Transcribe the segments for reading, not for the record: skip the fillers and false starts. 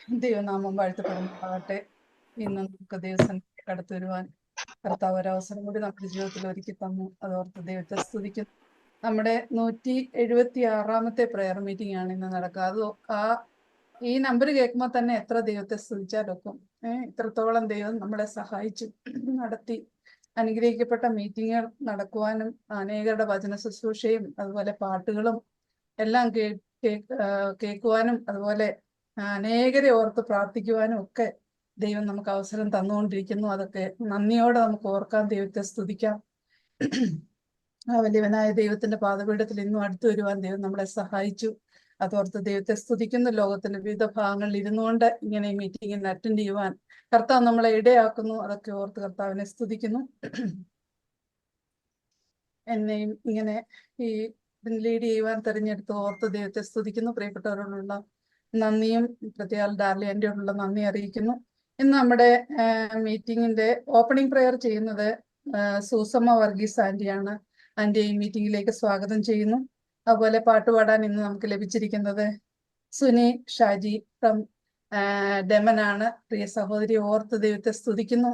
ദൈവനാമം വാഴ്ത്തപ്പെടുന്നതാകട്ടെ. ഇന്ന് നമുക്ക് ദൈവസന്നിധിയിൽ കടന്നു വരുവാൻ കർത്താവ് ഒരവസരം കൂടി നമ്മുടെ ജീവിതത്തിൽ ഒരുക്കി തന്നു. അതോർത്ത് ദൈവത്തെ സ്തുതിക്കുന്നു. നമ്മുടെ 176ാമത്തെ പ്രെയർ മീറ്റിംഗ് ആണ് ഇന്ന് നടക്കുക. ഈ നമ്പർ കേൾക്കുമ്പോൾ തന്നെ എത്ര ദൈവത്തെ സ്തുതിച്ചാലൊക്കും. ഇത്രത്തോളം ദൈവം നമ്മളെ സഹായിച്ചു നടത്തി അനുഗ്രഹിക്കപ്പെട്ട മീറ്റിങ്ങുകൾ നടക്കുവാനും അനേകരുടെ വചന ശുശ്രൂഷയും അതുപോലെ പാട്ടുകളും എല്ലാം കേൾക്കുവാനും അതുപോലെ അനേകരെ ഓർത്ത് പ്രാർത്ഥിക്കുവാനും ഒക്കെ ദൈവം നമുക്ക് അവസരം തന്നുകൊണ്ടിരിക്കുന്നു. അതൊക്കെ നന്ദിയോടെ നമുക്ക് ഓർക്കാം, ദൈവത്തെ സ്തുതിക്കാം. ആ വലിയവനായ ദൈവത്തിന്റെ പാദപീഠത്തിൽ ഇന്നും അടുത്തു വരുവാൻ ദൈവം നമ്മളെ സഹായിച്ചു. അതോർത്ത് ദൈവത്തെ സ്തുതിക്കുന്നു. ലോകത്തിന്റെ വിവിധ ഭാഗങ്ങളിൽ ഇരുന്നുകൊണ്ട് ഇങ്ങനെ ഈ മീറ്റിംഗിൽ അറ്റൻഡ് ചെയ്യുവാൻ കർത്താവ് നമ്മളെ ഇടയാക്കുന്നു. അതൊക്കെ ഓർത്ത് കർത്താവിനെ സ്തുതിക്കുന്നു. എന്നെയും ഇങ്ങനെ ഈ ലീഡ് ചെയ്യുവാൻ തെരഞ്ഞെടുത്ത് ഓർത്ത് ദൈവത്തെ സ്തുതിക്കുന്നു. പ്രിയപ്പെട്ടവരോടുള്ള നന്ദിയും പ്രത്യേക ഡാർലിയോടുള്ള നന്ദി അറിയിക്കുന്നു. ഇന്ന് നമ്മുടെ മീറ്റിങ്ങിന്റെ ഓപ്പണിംഗ് പ്രെയർ ചെയ്യുന്നത് സൂസമ്മ വർഗീസ് ആന്റിയാണ്. ആന്റി ഈ മീറ്റിംഗിലേക്ക് സ്വാഗതം ചെയ്യുന്നു. അതുപോലെ പാട്ടുപാടാൻ ഇന്ന് നമുക്ക് ലഭിച്ചിരിക്കുന്നത് സുനി ഷാജി ഫ്രം ഡെമനാണ്. പ്രിയ സഹോദരി ഓർത്ത് ദൈവത്തെ സ്തുതിക്കുന്നു.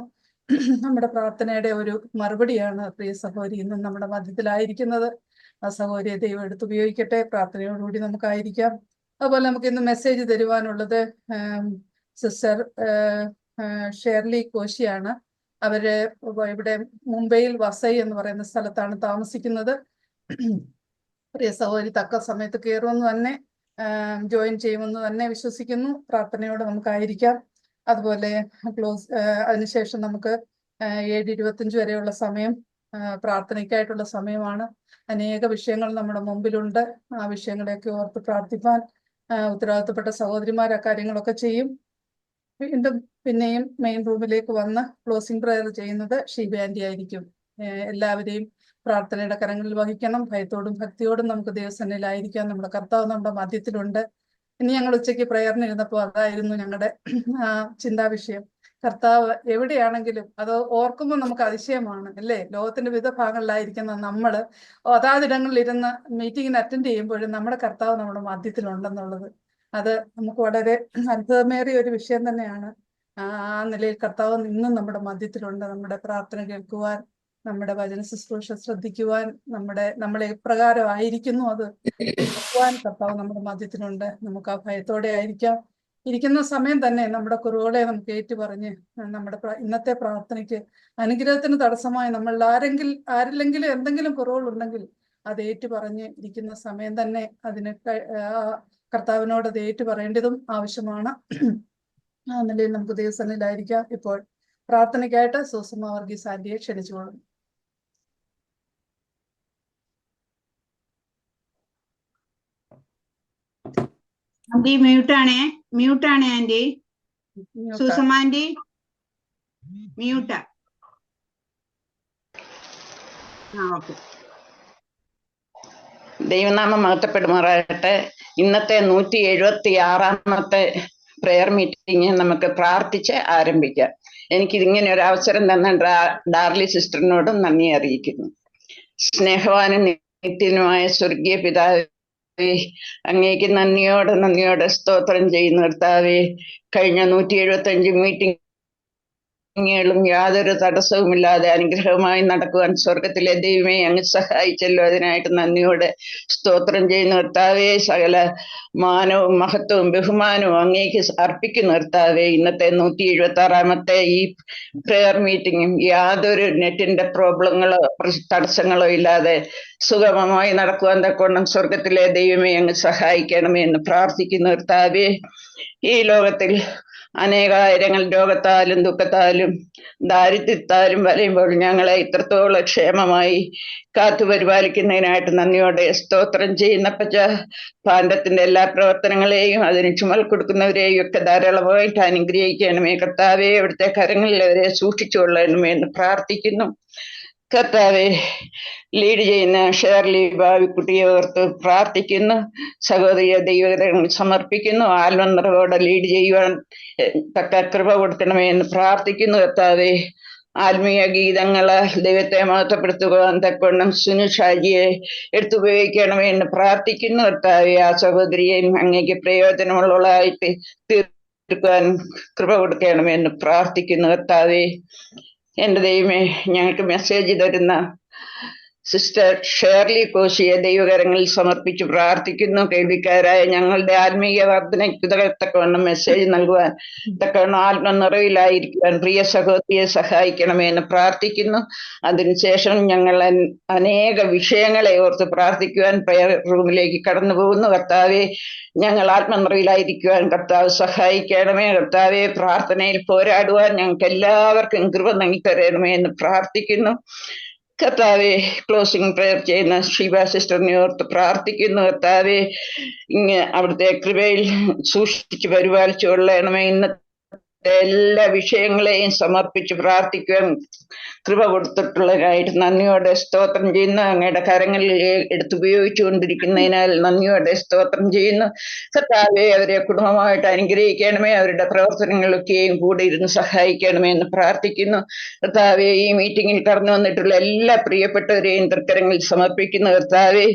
നമ്മുടെ പ്രാർത്ഥനയുടെ ഒരു മറുപടിയാണ് പ്രിയ സഹോദരി ഇന്നും നമ്മുടെ മധ്യത്തിലായിരിക്കുന്നത്. ആ സഹോദരിയെ ദൈവം എടുത്തുപയോഗിക്കട്ടെ. പ്രാർത്ഥനയോടുകൂടി നമുക്കായിരിക്കാം. അതുപോലെ നമുക്ക് ഇന്ന് മെസ്സേജ് തരുവാനുള്ളത് സിസ്റ്റർ ഷേർലി കോശിയാണ്. അവര് ഇവിടെ മുംബൈയിൽ വസൈ എന്ന് പറയുന്ന സ്ഥലത്താണ് താമസിക്കുന്നത്. പ്രിയ സഹോദരി തക്ക സമയത്ത് കയറുമെന്ന് തന്നെ ജോയിൻ ചെയ്യുമെന്ന് തന്നെ വിശ്വസിക്കുന്നു. പ്രാർത്ഥനയോടെ നമുക്കായിരിക്കാം. അതുപോലെ അതിനുശേഷം നമുക്ക് 7:25 വരെയുള്ള സമയം പ്രാർത്ഥനയ്ക്കായിട്ടുള്ള സമയമാണ്. അനേക വിഷയങ്ങൾ നമ്മുടെ മുമ്പിലുണ്ട്. ആ വിഷയങ്ങളെയൊക്കെ ഓർത്ത് പ്രാർത്ഥിപ്പാൻ ഉത്തരവാദിത്തപ്പെട്ട സഹോദരിമാർ ആ കാര്യങ്ങളൊക്കെ ചെയ്യും. വീണ്ടും പിന്നെയും മെയിൻ റൂമിലേക്ക് വന്ന് ക്ലോസിംഗ് പ്രെയർ ചെയ്യുന്നത് ഷീബ ആന്റി ആയിരിക്കും. എല്ലാവരെയും പ്രാർത്ഥനയുടെ കരങ്ങളിൽ വഹിക്കണം. ഭയത്തോടും ഭക്തിയോടും നമുക്ക് ദൈവസന്നിധിയിലായിരിക്കാം. നമ്മുടെ കർത്താവ് നമ്മുടെ മധ്യത്തിലുണ്ട്. ഇനി ഞങ്ങൾ ഉച്ചയ്ക്ക് പ്രയറിനിരുന്നപ്പോൾ അതായിരുന്നു ഞങ്ങളുടെ ചിന്താവിഷയം. കർത്താവ് എവിടെയാണെങ്കിലും അത് ഓർക്കുമ്പോൾ നമുക്ക് അതിശയമാണ് അല്ലേ. ലോകത്തിന്റെ വിവിധ ഭാഗങ്ങളിലായിരിക്കുന്ന നമ്മള് അതാതിടങ്ങളിൽ ഇരുന്ന് മീറ്റിങ്ങിന് അറ്റൻഡ് ചെയ്യുമ്പോഴും നമ്മുടെ കർത്താവ് നമ്മുടെ മധ്യത്തിലുണ്ടെന്നുള്ളത് അത് നമുക്ക് വളരെ അത്ഭുതമേറിയ ഒരു വിഷയം തന്നെയാണ്. ആ നിലയിൽ കർത്താവ് ഇന്നും നമ്മുടെ മധ്യത്തിലുണ്ട്. നമ്മുടെ പ്രാർത്ഥന കേൾക്കുവാൻ, നമ്മുടെ വചന ശുശ്രൂഷ ശ്രദ്ധിക്കുവാൻ, നമ്മളെ എപ്രകാരം ആയിരിക്കുന്നു അത് കേൾക്കുവാൻ കർത്താവ് നമ്മുടെ മധ്യത്തിലുണ്ട്. നമുക്ക് ആ ഭയത്തോടെ ആയിരിക്കാം. ഇരിക്കുന്ന സമയം തന്നെ നമ്മുടെ കുറവുകളെ നമുക്ക് ഏറ്റുപറഞ്ഞ് നമ്മുടെ ഇന്നത്തെ പ്രാർത്ഥനയ്ക്ക് അനുഗ്രഹത്തിന് തടസ്സമായി നമ്മൾ ആരില്ലെങ്കിലും എന്തെങ്കിലും കുറവുകളുണ്ടെങ്കിൽ അത് ഏറ്റുപറഞ്ഞ് ഇരിക്കുന്ന സമയം തന്നെ അതിന് കർത്താവിനോട് അത് ഏറ്റുപറയേണ്ടതും ആവശ്യമാണ്. ആ നിലയിൽ നമുക്ക് ദൈവസന്നിധിയിലായിരിക്കാം. ഇപ്പോൾ പ്രാർത്ഥനയ്ക്കായിട്ട് സൂസമ്മ വർഗീസ് ആന്റിയെ ക്ഷണിച്ചുകൊള്ളുന്നു. ആന്റി മ്യൂട്ടാണേ ആന്റി. സൂസമ്മ ആന്റി മ്യൂട്ടാ. ദൈവനാമം മഹത്വപ്പെടുമാറാകട്ടെ. ഇന്നത്തെ 176ാമത്തെ പ്രെയർ മീറ്റിംഗ് നമുക്ക് പ്രാർത്ഥിച്ച് ആരംഭിക്കാം. എനിക്കിതിങ്ങനെ ഒരു അവസരം തന്ന ഡാർലി സിസ്റ്ററിനോടും നന്ദി അറിയിക്കുന്നു. സ്നേഹവാനും നിത്യനുമായ സ്വർഗീയ പിതാവേ, അങ്ങേക്ക് നന്ദിയോടെ സ്തോത്രം ചെയ്യുന്നു. കർത്താവേ, കഴിഞ്ഞ 175 മീറ്റിംഗ് ും യാതൊരു തടസ്സവുമില്ലാതെ അനുഗ്രഹമായി നടക്കുവാൻ സ്വർഗത്തിലെ ദൈവമേ അങ്ങ് സഹായിച്ചല്ലോ. അതിനായിട്ട് നന്ദിയോടെ സ്തോത്രം ചെയ്യുന്നു. കർത്താവേ, സകല മാനവും മഹത്വവും ബഹുമാനവും അങ്ങേക്ക് അർപ്പിക്കുന്നു. കർത്താവേ, ഇന്നത്തെ 176ാമത്തെ ഈ പ്രെയർ മീറ്റിംഗും യാതൊരു നെറ്റിന്റെ പ്രോബ്ലങ്ങളോ തടസ്സങ്ങളോ ഇല്ലാതെ സുഗമമായി നടക്കുവാൻ തക്കവണ്ണം സ്വർഗത്തിലെ ദൈവമേ അങ്ങ് സഹായിക്കണമേ എന്ന് പ്രാർത്ഥിക്കുന്നു. കർത്താവേ, ഈ ലോകത്തിൽ അനേകായിരങ്ങൾ രോഗത്താലും ദുഃഖത്താലും ദാരിദ്ര്യത്താലും വലയുമ്പോൾ ഞങ്ങളെ ഇത്രത്തോളം ക്ഷേമമായി കാത്തു പരിപാലിക്കുന്നതിനായിട്ട് നന്ദിയോടെ സ്തോത്രം ചെയ്യുന്നപ്പച്ച. പാണ്ഡത്തിന്റെ എല്ലാ പ്രവർത്തനങ്ങളെയും അതിന് ചുമൽ കൊടുക്കുന്നവരെയും ഒക്കെ ധാരാളമായിട്ട് അനുഗ്രഹിക്കണമേ. കർത്താവെ, അവിടുത്തെ കരങ്ങളിൽ അവരെ സൂക്ഷിച്ചുകൊള്ളണമേ എന്ന് പ്രാർത്ഥിക്കുന്നു. കർത്താവെ, ലീഡ് ചെയ്യുന്ന ഷേർലി ഭാവിക്കുട്ടിയെ ഓർത്ത് പ്രാർത്ഥിക്കുന്നു. സഹോദരിയെ ദൈവകരങ്ങളിൽ സമർപ്പിക്കുന്നു. ആത്മനിറവോടെ ലീഡ് ചെയ്യുവാൻ തക്ക കൃപ കൊടുക്കണമേ എന്ന് പ്രാർത്ഥിക്കുന്നു. കർത്താവെ, ആത്മീയ ഗീതങ്ങള് ദൈവത്തെ മഹത്വപ്പെടുത്തുവാൻ തക്കവണ്ണം സുനു ഷാജിയെ എടുത്തുപയോഗിക്കണമേ എന്ന് പ്രാർത്ഥിക്കുന്നു. കർത്താവെ, ആ സഹോദരിയെയും അങ്ങേക്ക് പ്രയോജനമുള്ളതായിട്ട് എടുക്കുവാൻ കൃപ കൊടുക്കണമെന്ന് പ്രാർത്ഥിക്കുന്നു കർത്താവേ. എൻ്റെ ദൈവമേ, ഞങ്ങൾക്ക് മെസ്സേജ് തരുന്ന സിസ്റ്റർ ഷേർലി കോശിയെ ദൈവകരങ്ങളിൽ സമർപ്പിച്ച് പ്രാർത്ഥിക്കുന്നു. കേൾവിക്കാരായ ഞങ്ങളുടെ ആത്മീയ വർധനയ്ക്ക് തക്കവണ്ണം മെസ്സേജ് നൽകുവാൻ തക്കവണ്ണം ആത്മനിറവിലായിരിക്കുവാൻ പ്രിയ സഹോദരിയെ സഹായിക്കണമെന്ന് പ്രാർത്ഥിക്കുന്നു. അതിനുശേഷം ഞങ്ങൾ അനേക വിഷയങ്ങളെ ഓർത്ത് പ്രാർത്ഥിക്കുവാൻ പ്രയർ റൂമിലേക്ക് കടന്നു പോകുന്നു. കർത്താവെ, ഞങ്ങൾ ആത്മനിറവിലായിരിക്കുവാൻ കർത്താവ് സഹായിക്കണമേ. കർത്താവെ, പ്രാർത്ഥനയിൽ പോരാടുവാൻ ഞങ്ങൾക്ക് എല്ലാവർക്കും കൃപ നൽകി തരണമേ എന്ന് പ്രാർത്ഥിക്കുന്നു. കർത്താവെ, ക്ലോസിംഗ് പ്രയർ ചെയ്യുന്ന ഷീബ സിസ്റ്ററിനെ ഓർത്ത് പ്രാർത്ഥിക്കുന്നു. കർത്താവെ, അവിടുത്തെ കൃപയിൽ സൂക്ഷിച്ച് പരിപാലിച്ചു കൊള്ളണമേ. ഇന്നത്തെ എല്ലാ വിഷയങ്ങളെയും സമർപ്പിച്ച് പ്രാർത്ഥിക്കുവാൻ കൃപ കൊടുത്തിട്ടുള്ളതായിട്ട് നന്ദിയോടെ സ്തോത്രം ചെയ്യുന്നു. അങ്ങയുടെ കരങ്ങളിൽ എടുത്തുപയോഗിച്ചു കൊണ്ടിരിക്കുന്നതിനാൽ നന്ദിയോടെ സ്തോത്രം ചെയ്യുന്നു. കർത്താവെ, അവരെ കുടുംബമായിട്ട് അനുഗ്രഹിക്കണമേ. അവരുടെ പ്രവർത്തനങ്ങളൊക്കെയും കൂടെ ഇരുന്ന് സഹായിക്കണമേ എന്ന് പ്രാർത്ഥിക്കുന്നു. കർത്താവെ, ഈ മീറ്റിങ്ങിൽ കടന്നു വന്നിട്ടുള്ള എല്ലാ പ്രിയപ്പെട്ടവരെയും തൃക്കരങ്ങളിൽ സമർപ്പിക്കുന്നു. കർത്താവെ,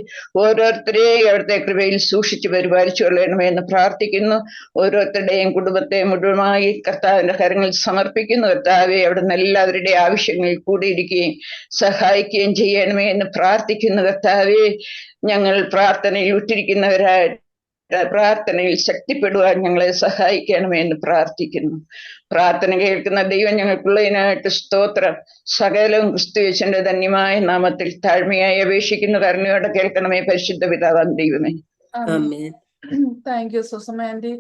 ഓരോരുത്തരെയും അവിടുത്തെ കൃപയിൽ സൂക്ഷിച്ച് പരിപാലിച്ചു കൊള്ളണമേ എന്ന് പ്രാർത്ഥിക്കുന്നു. ഓരോരുത്തരുടെയും കുടുംബത്തെ മുഴുവനായി കർത്താവിന്റെ കരങ്ങളിൽ സമർപ്പിക്കുന്നു. കർത്താവെ, അവിടുന്ന് എല്ലാവരുടെ ആവശ്യങ്ങളിൽ കൂടിയിരിക്കുകയും സഹായിക്കുകയും ചെയ്യണമേ എന്ന് പ്രാർത്ഥിക്കുന്നു. കർത്താവെ, ഞങ്ങൾ പ്രാർത്ഥനയിൽ ഉറ്റിരിക്കുന്നവരായ പ്രാർത്ഥനയിൽ ശക്തിപ്പെടുവാൻ ഞങ്ങളെ സഹായിക്കണമേ എന്ന് പ്രാർത്ഥിക്കുന്നു. പ്രാർത്ഥന കേൾക്കുന്ന ദൈവം ഞങ്ങൾക്കുള്ളതിനായിട്ട് സ്തോത്രം. സകലവും ക്രിസ്തുയേശുവിന്റെ ധന്യമായ നാമത്തിൽ താഴ്മയായി അപേക്ഷിക്കുന്നു. കരുണയോടെ കേൾക്കണമേ പരിശുദ്ധ പിതാവാം ദൈവമേ. Thank you Susamma aunty.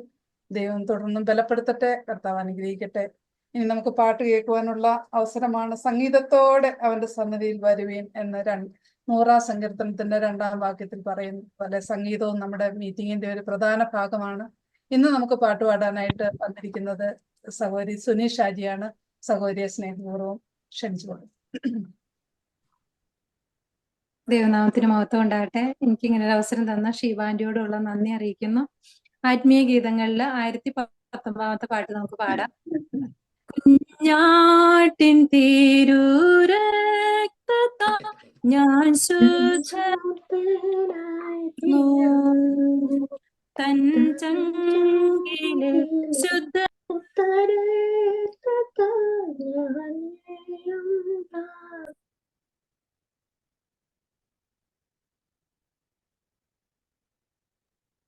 ദൈവം തുടർന്നും ബലപ്പെടുത്തട്ടെ. കർത്താവ് അനുഗ്രഹിക്കട്ടെ. ഇനി നമുക്ക് പാട്ട് കേൾക്കുവാനുള്ള അവസരമാണ്. സംഗീതത്തോടെ അവന്റെ സന്നിധിയിൽ വരുവീൻ എന്ന 100 സങ്കീർത്തനത്തിന്റെ 2-ാം വാക്യത്തിൽ പറയുന്ന പോലെ സംഗീതവും നമ്മുടെ മീറ്റിങ്ങിന്റെ ഒരു പ്രധാന ഭാഗമാണ്. ഇന്ന് നമുക്ക് പാട്ട് പാടാനായിട്ട് വന്നിരിക്കുന്നത് സഹോദരി സുനി ഷാജിയാണ്. സഹോദരിയെ സ്നേഹപൂർവ്വം ക്ഷണിച്ചുകൊള്ളു. ദൈവനാമത്തിന് മഹത്വം ഉണ്ടാകട്ടെ. എനിക്കിങ്ങനെ ഒരു അവസരം തന്ന ഷീബാന്റിയോടുള്ള നന്ദി അറിയിക്കുന്നു. ആത്മീയ ഗീതങ്ങളില് 1019 പാട്ട് നമുക്ക് പാടാം. കുഞ്ഞാട്ടിൻ തിരുരക്തത്താൽ ഞാൻ ശുദ്ധനായിരുന്നു, തൻ ചങ്കിലെ ശുദ്ധ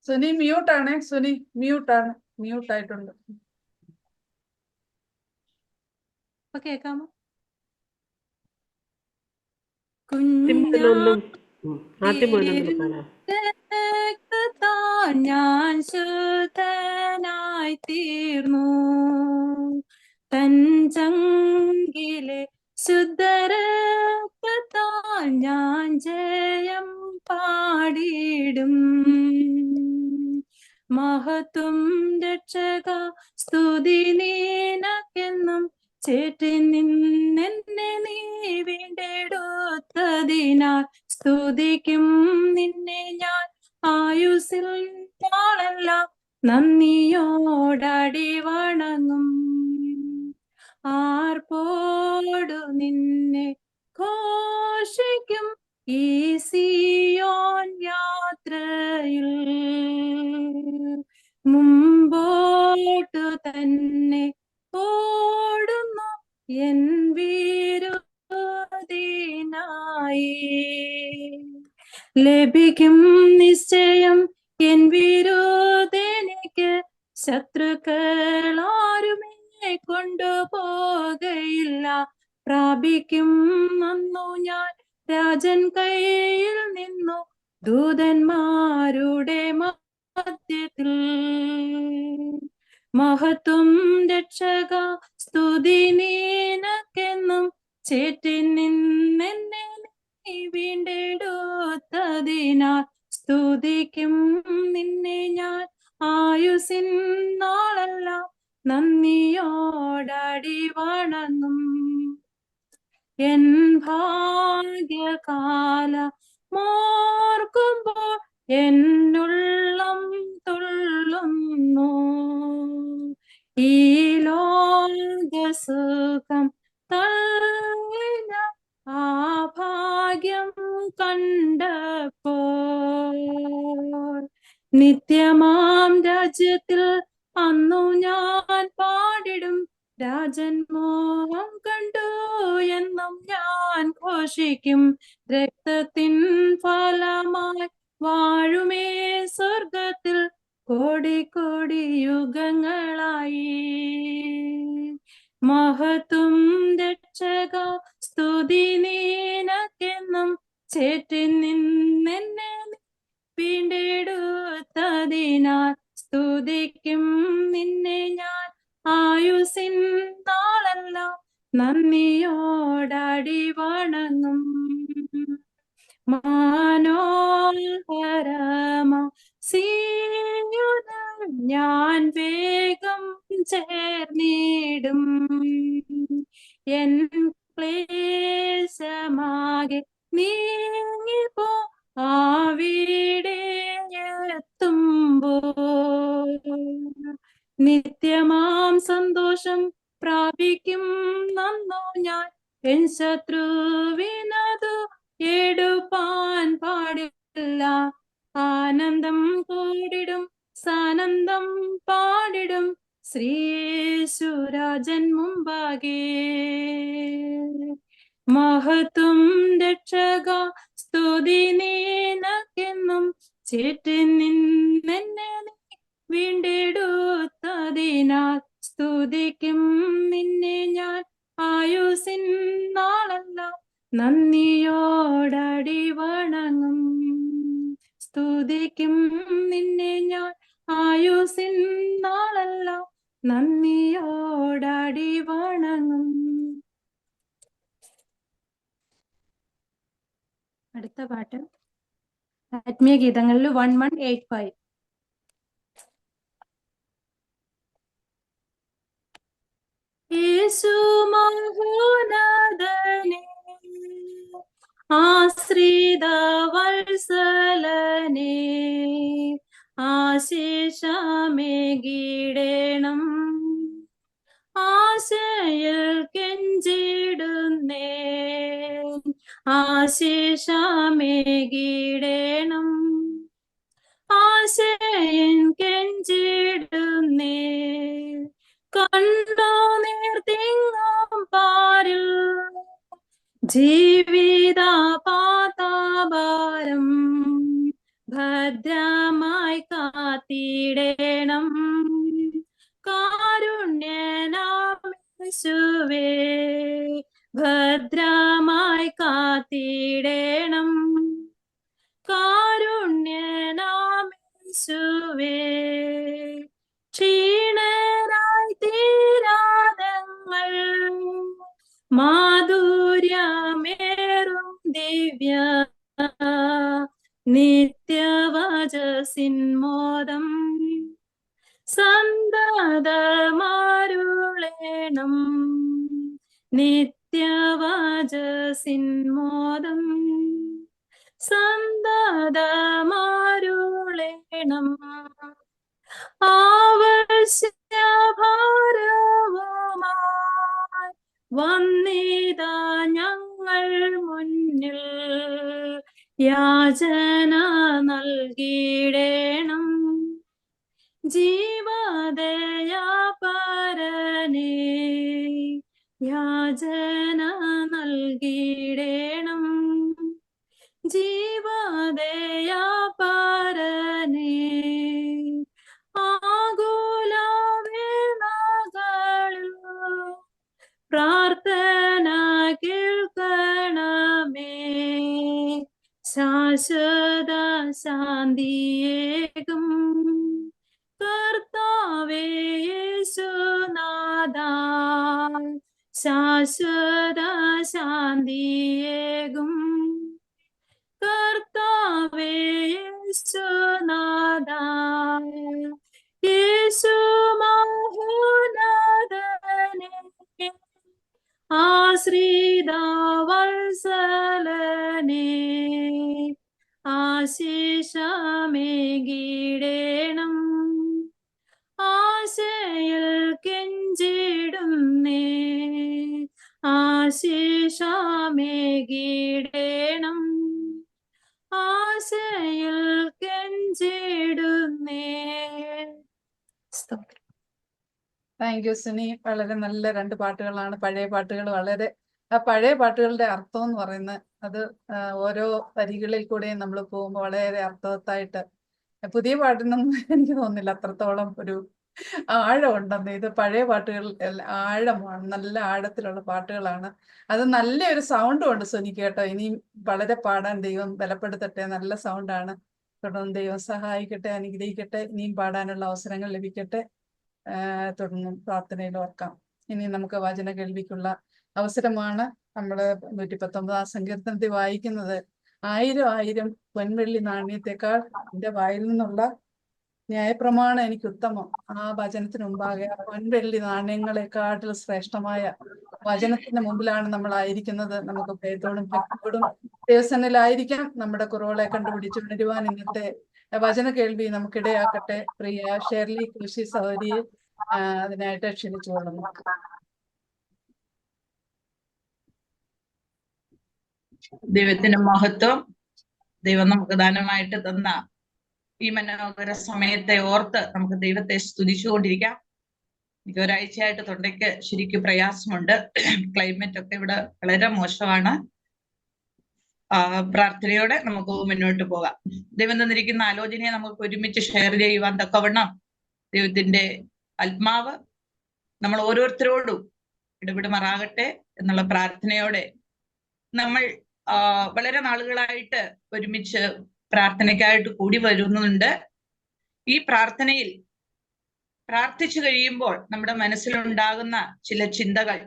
സുനി മ്യൂട്ടാണേ. സുനി മ്യൂട്ടാണ്, മ്യൂട്ടായിട്ടുണ്ട്. ഇപ്പൊ കേക്കാമോ? ഞാൻ ശുദ്ധനായി തീർന്നു, തൻ ചങ്കിലെ ശുദ്ധരക്തത്താൽ ഞാൻ ജയം പാടിടും. മഹത്വം രക്ഷക സ്തുതി നിനക്കെന്നും, ചേറ്റിൽ നിന്നെന്നെ നീ വീണ്ടെടുത്തതിനാൽ സ്തുതിക്കും നിന്നെ ഞാൻ ആയുസ്സിൽ നാളെല്ലാം നന്ദിയോടടി വണങ്ങും. ആർപ്പോടു നിന്നെ ഘോഷിക്കും ഈ സിയോൻ യാത്രയിൽ, മുമ്പോട്ടു തന്നെ ഓടുന്നു എൻ വിരോധിനായി. ലഭിക്കും നിശ്ചയം എൻ വിരോധനിക്ക്, ശത്രുക്കളാരുമേ കൊണ്ടുപോകയില്ല. പ്രാപിക്കും അന്നു ഞാൻ രാജൻ കയ്യിൽ നിന്നു, ദൂതന്മാരുടെ മധ്യത്തിൽ. മഹത്വം രക്ഷക സ്തുതി നിനക്കെന്നും, ചേറ്റിൽ നിന്നെന്നെ നീ വീണ്ടെടുത്തതിനാൽ സ്തുതിക്കും നിന്നെ ഞാൻ ആയുസ്സിൻ നാളെല്ലാം നന്ദിയോടടി വണങ്ങും. എൻ ഭാഗ്യകാല മോർക്കുമ്പോൾ എന്നുള്ളം തുള്ളുന്നു. ഈ ലോകസുഖം തള്ളിന ആ ഭാഗ്യം കണ്ടപ്പോൾ, നിത്യമാം രാജ്യത്തിൽ അന്നു ഞാൻ രാജൻ മോഹം കണ്ടു എന്നും ഞാൻ ഘോഷിക്കും. രക്തത്തിൻ ഫലമായി വാഴുമേ സ്വർഗത്തിൽ കോടി കോടി യുഗങ്ങളായി. മഹത്തും രക്ഷക സ്തുതി നീനക്കെന്നും ചേറ്റി നിന്നെന്നെ വീണ്ടെടുത്തതിനാൽ സ്തുതിക്കും നിന്നെ ഞാൻ ആയുസിൻ നാളെല്ലാം നന്ദിയോടടി വണങ്ങും. മനോഹരമ സീയുതൻ ഞാൻ വേഗം ചേർന്നിടും. എൻ ക്ലേശമാകെ നീങ്ങിപ്പോ അവിടെ എത്തുമ്പോൾ നിത്യമാം സന്തോഷം പ്രാപിക്കും നന്നു ഞാൻ. എൻ ശത്രുവിനതു എടുപ്പാൻ പാടില്ല. ആനന്ദം കൂടിടും സാനന്ദം പാടിടും ശ്രീയേശുരാജൻ മുമ്പാകെ. മഹത്വം രക്ഷക സ്തുതി നീനക്കെന്നും ചേറ്റി നിന്നെന്നെ വീണ്ടെടുത്തതിനാൽ സ്തുതിക്കും നിന്നെ ഞാൻ ആയുസിൻ നാളെല്ലാം നന്ദിയോടടി വണങ്ങും. സ്തുതിക്കും നിന്നെ ഞാൻ ആയുസിൻ നാളെല്ലാം നന്ദിയോടടി വണങ്ങും. അടുത്ത പാട്ട് ആത്മീയ ഗീതങ്ങളിൽ 1185. യേശു മഹോന്നതനേ ആശ്രിത വത്സലനേ ആശിഷമേകിടേണം. ആശയിൽ കെഞ്ചിടുന്നേ ആശിഷമേകിടേണം. ആശയൻ കെഞ്ചിടുന്നേ കണ്ടോ നീർത്തിങ്ങും പാരിൽ ജീവിത പാതാഭാരം ഭദ്രമായി കാത്തിടേണം. കാരുണ്യനാമേശുവേ ഭദ്രമായി കാത്തിടേണം. കാരുണ്യനാമേശുവേ ക്ഷീണരായി തീരാതങ്ങൾ മാധുര്യമേറും ദിവ്യ നിത്യവചസിൻ മോദം സന്തതമരുളേണം. നിത്യവചസിൻ മോദം സന്തതമരുളേണം. ആവശ്യഭാരവുമായി വന്നിതാ ഞങ്ങൾ മുന്നിൽ യാചന നൽകിടേണം. ജീവദയാപരനേ യാചന നൽകിടേണം. ജീവദയാപരനേ ആകുലവേളകളിൽ പ്രാർത്ഥന കേൾക്കണമേ. ശാശ്വത ശാന്തിയേകും കർത്താവേ യേശുനാഥാ. ശാശ്വത ശാന്തിയേകും കർത്താവേ യേശുനാഥാ. യേശു മഹോന്നതനേ ആശ്രിത വത്സലനേ ആശിഷമേകിടേണം. ആശയിൽ കെഞ്ചിടുന്നേ ആശിഷമേകിടേണം. ആശയിൽ കെഞ്ചിടുന്നേ. Thank you Suni. വളരെ നല്ല രണ്ട് പാട്ടുകളാണ്. പഴയ പാട്ടുകൾ വളരെ ആ പഴയ പാട്ടുകളുടെ അർത്ഥം എന്ന് പറയുന്നത് അത് ഓരോ വരികളിൽ കൂടെയും നമ്മൾ പോകുമ്പോൾ വളരെ അർത്ഥവത്തായിട്ട്, പുതിയ പാട്ടിനൊന്നും എനിക്ക് തോന്നുന്നില്ല അത്രത്തോളം ഒരു ആഴമുണ്ടെന്ന്. ഇത് പഴയ പാട്ടുകൾ ആഴമാണ്, നല്ല ആഴത്തിലുള്ള പാട്ടുകളാണ്. അത് നല്ലൊരു സൗണ്ടും ഉണ്ട് സുനിക്ക് കേട്ടോ. ഇനിയും വളരെ പാടാൻ ദൈവം ബലപ്പെടുത്തട്ടെ. നല്ല സൗണ്ടാണ്. തുടർന്ന് ദൈവം സഹായിക്കട്ടെ, അനുഗ്രഹിക്കട്ടെ. ഇനിയും പാടാനുള്ള അവസരങ്ങൾ ലഭിക്കട്ടെ. തുടർന്നും പ്രാർത്ഥനയിൽ ഓർക്കാം. ഇനി നമുക്ക് വചന കേൾവിക്കുള്ള അവസരമാണ്. നമ്മള് 119 സങ്കീർത്തനത്തിൽ വായിക്കുന്നത്, 1000 പൊൻവെള്ളി നാണ്യത്തെക്കാൾ എന്റെ വായിൽ നിന്നുള്ള ന്യായപ്രമാണം എനിക്ക് ഉത്തമം. ആ വചനത്തിന് മുമ്പാകെ പൊൻവെള്ളി നാണ്യങ്ങളെക്കാട്ടിൽ ശ്രേഷ്ഠമായ വചനത്തിന്റെ മുമ്പിലാണ് നമ്മളായിരിക്കുന്നത്. നമുക്ക് ഭയത്തോടും ഭക്തിയോടും ദൈവസന്നിധിയിലായിരിക്കാം. നമ്മുടെ കുറവുകളെ കണ്ടുപിടിച്ച് ഉണരുവാൻ ഇന്നത്തെ വചന കേൾവി നമുക്കിടയാക്കട്ടെ. പ്രിയ ഷേർലി കൃഷി സഹോദരിയെ അതിനായിട്ട് ക്ഷണിച്ചുകൊള്ളുന്നു. ദൈവത്തിന് മഹത്വം. ദൈവം നമുക്ക് ദാനമായിട്ട് തന്ന ഈ മനോഹര സമയത്തെ ഓർത്ത് നമുക്ക് ദൈവത്തെ സ്തുതിച്ചുകൊണ്ടിരിക്കാം. എനിക്ക് ഒരാഴ്ചയായിട്ട് തൊണ്ടയ്ക്ക് ശരിക്കും പ്രയാസമുണ്ട്. ക്ലൈമറ്റ് ഒക്കെ ഇവിടെ വളരെ മോശമാണ്. പ്രാർത്ഥനയോടെ നമുക്ക് മുന്നോട്ട് പോകാം. ദൈവം തന്നിരിക്കുന്ന ആലോചനയെ നമുക്ക് ഒരുമിച്ച് ഷെയർ ചെയ്യുവാൻ തക്കവണ്ണം ദൈവത്തിന്റെ ആത്മാവ് നമ്മൾ ഓരോരുത്തരോടും ഇടപെടുമാറാകട്ടെ എന്നുള്ള പ്രാർത്ഥനയോടെ നമ്മൾ വളരെ നാളുകളായിട്ട് ഒരുമിച്ച് പ്രാർത്ഥനയ്ക്കായിട്ട് കൂടി വരുന്നുണ്ട്. ഈ പ്രാർത്ഥനയിൽ പ്രാർത്ഥിച്ചു കഴിയുമ്പോൾ നമ്മുടെ മനസ്സിലുണ്ടാകുന്ന ചില ചിന്തകൾ,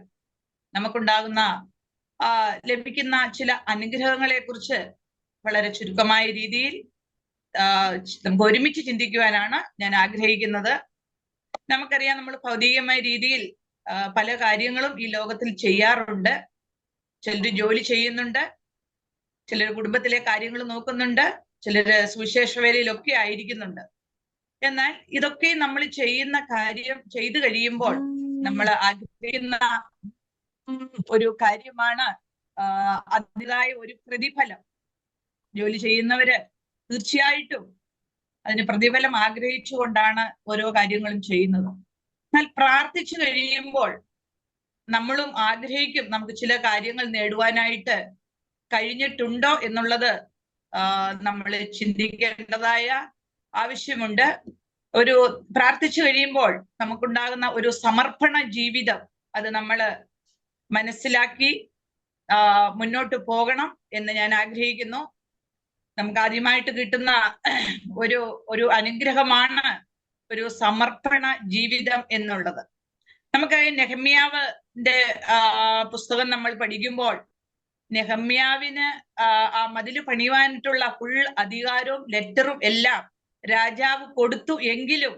നമുക്കുണ്ടാകുന്ന ലഭിക്കുന്ന ചില അനുഗ്രഹങ്ങളെ കുറിച്ച് വളരെ ചുരുക്കമായ രീതിയിൽ നമുക്ക് ഒരുമിച്ച് ചിന്തിക്കുവാനാണ് ഞാൻ ആഗ്രഹിക്കുന്നത്. നമുക്കറിയാം, നമ്മൾ ഭൗതികമായ രീതിയിൽ പല കാര്യങ്ങളും ഈ ലോകത്തിൽ ചെയ്യാറുണ്ട്. ചിലർ ജോലി ചെയ്യുന്നുണ്ട്, ചിലർ കുടുംബത്തിലെ കാര്യങ്ങൾ നോക്കുന്നുണ്ട്, ചിലര് സുവിശേഷ വേലയിലൊക്കെ ആയിരിക്കുന്നുണ്ട്. എന്നാൽ ഇതൊക്കെ നമ്മൾ ചെയ്യുന്ന കാര്യം ചെയ്തു കഴിയുമ്പോൾ നമ്മൾ ആഗ്രഹിക്കുന്ന ഒരു കാര്യമാണ് അതിൻ്റെതായ ഒരു പ്രതിഫലം. ജോലി ചെയ്യുന്നവര് തീർച്ചയായിട്ടും അതിന് പ്രതിഫലം ആഗ്രഹിച്ചുകൊണ്ടാണ് ഓരോ കാര്യങ്ങളും ചെയ്യുന്നത്. എന്നാൽ പ്രാർത്ഥിച്ചു കഴിയുമ്പോൾ നമ്മളും ആഗ്രഹിക്കും നമുക്ക് ചില കാര്യങ്ങൾ നേടുവാനായിട്ട് കഴിഞ്ഞിട്ടുണ്ടോ എന്നുള്ളത് നമ്മൾ ചിന്തിക്കേണ്ടതായ ആവശ്യമുണ്ട്. ഒരു പ്രാർത്ഥിച്ചു കഴിയുമ്പോൾ നമുക്കുണ്ടാകുന്ന ഒരു സമർപ്പണ ജീവിതം അത് നമ്മൾ മനസ്സിലാക്കി മുന്നോട്ട് പോകണം എന്ന് ഞാൻ ആഗ്രഹിക്കുന്നു. നമുക്ക് ആദ്യമായിട്ട് കിട്ടുന്ന ഒരു അനുഗ്രഹമാണ് ഒരു സമർപ്പണ ജീവിതം എന്നുള്ളത്. നമുക്ക് നെഹമ്യാവിന്റെ പുസ്തകം നമ്മൾ പഠിക്കുമ്പോൾ നെഹമ്യാവിന് ആ മതില് പണിയുവാനായിട്ടുള്ള ഫുൾ അധികാരവും ലെറ്ററും എല്ലാം രാജാവ് കൊടുത്തു. എങ്കിലും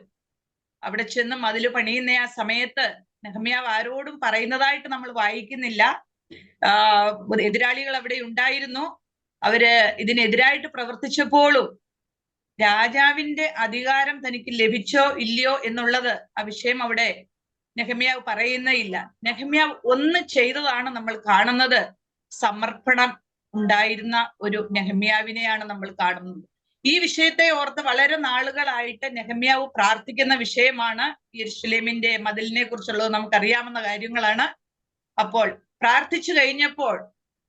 അവിടെ ചെന്ന് മതില് പണിയുന്ന ആ സമയത്ത് നെഹമ്യാവ് ആരോടും പറയുന്നതായിട്ട് നമ്മൾ വായിക്കുന്നില്ല. എതിരാളികൾ അവിടെ ഉണ്ടായിരുന്നു. അവര് ഇതിനെതിരായിട്ട് പ്രവർത്തിച്ചപ്പോഴും രാജാവിന്റെ അധികാരം തനിക്ക് ലഭിച്ചോ ഇല്ലയോ എന്നുള്ളത് ആ വിഷയം അവിടെ നെഹമ്യാവ് പറയുന്നേയില്ല. നെഹമ്യാവ് ഒന്ന് ചെയ്തതാണ് നമ്മൾ കാണുന്നത്. സമർപ്പണം ഉണ്ടായിരുന്ന ഒരു നെഹമ്യാവിനെയാണ് നമ്മൾ കാണുന്നത്. ഈ വിഷയത്തെ ഓർത്ത് വളരെ നാളുകളായിട്ട് നെഹമ്യാവ് പ്രാർത്ഥിക്കുന്ന വിഷയമാണ്. യെരൂശലേമിന്റെ മതിലിനെ കുറിച്ചുള്ളത് നമുക്കറിയാവുന്ന കാര്യങ്ങളാണ്. അപ്പോൾ പ്രാർത്ഥിച്ചു കഴിഞ്ഞപ്പോൾ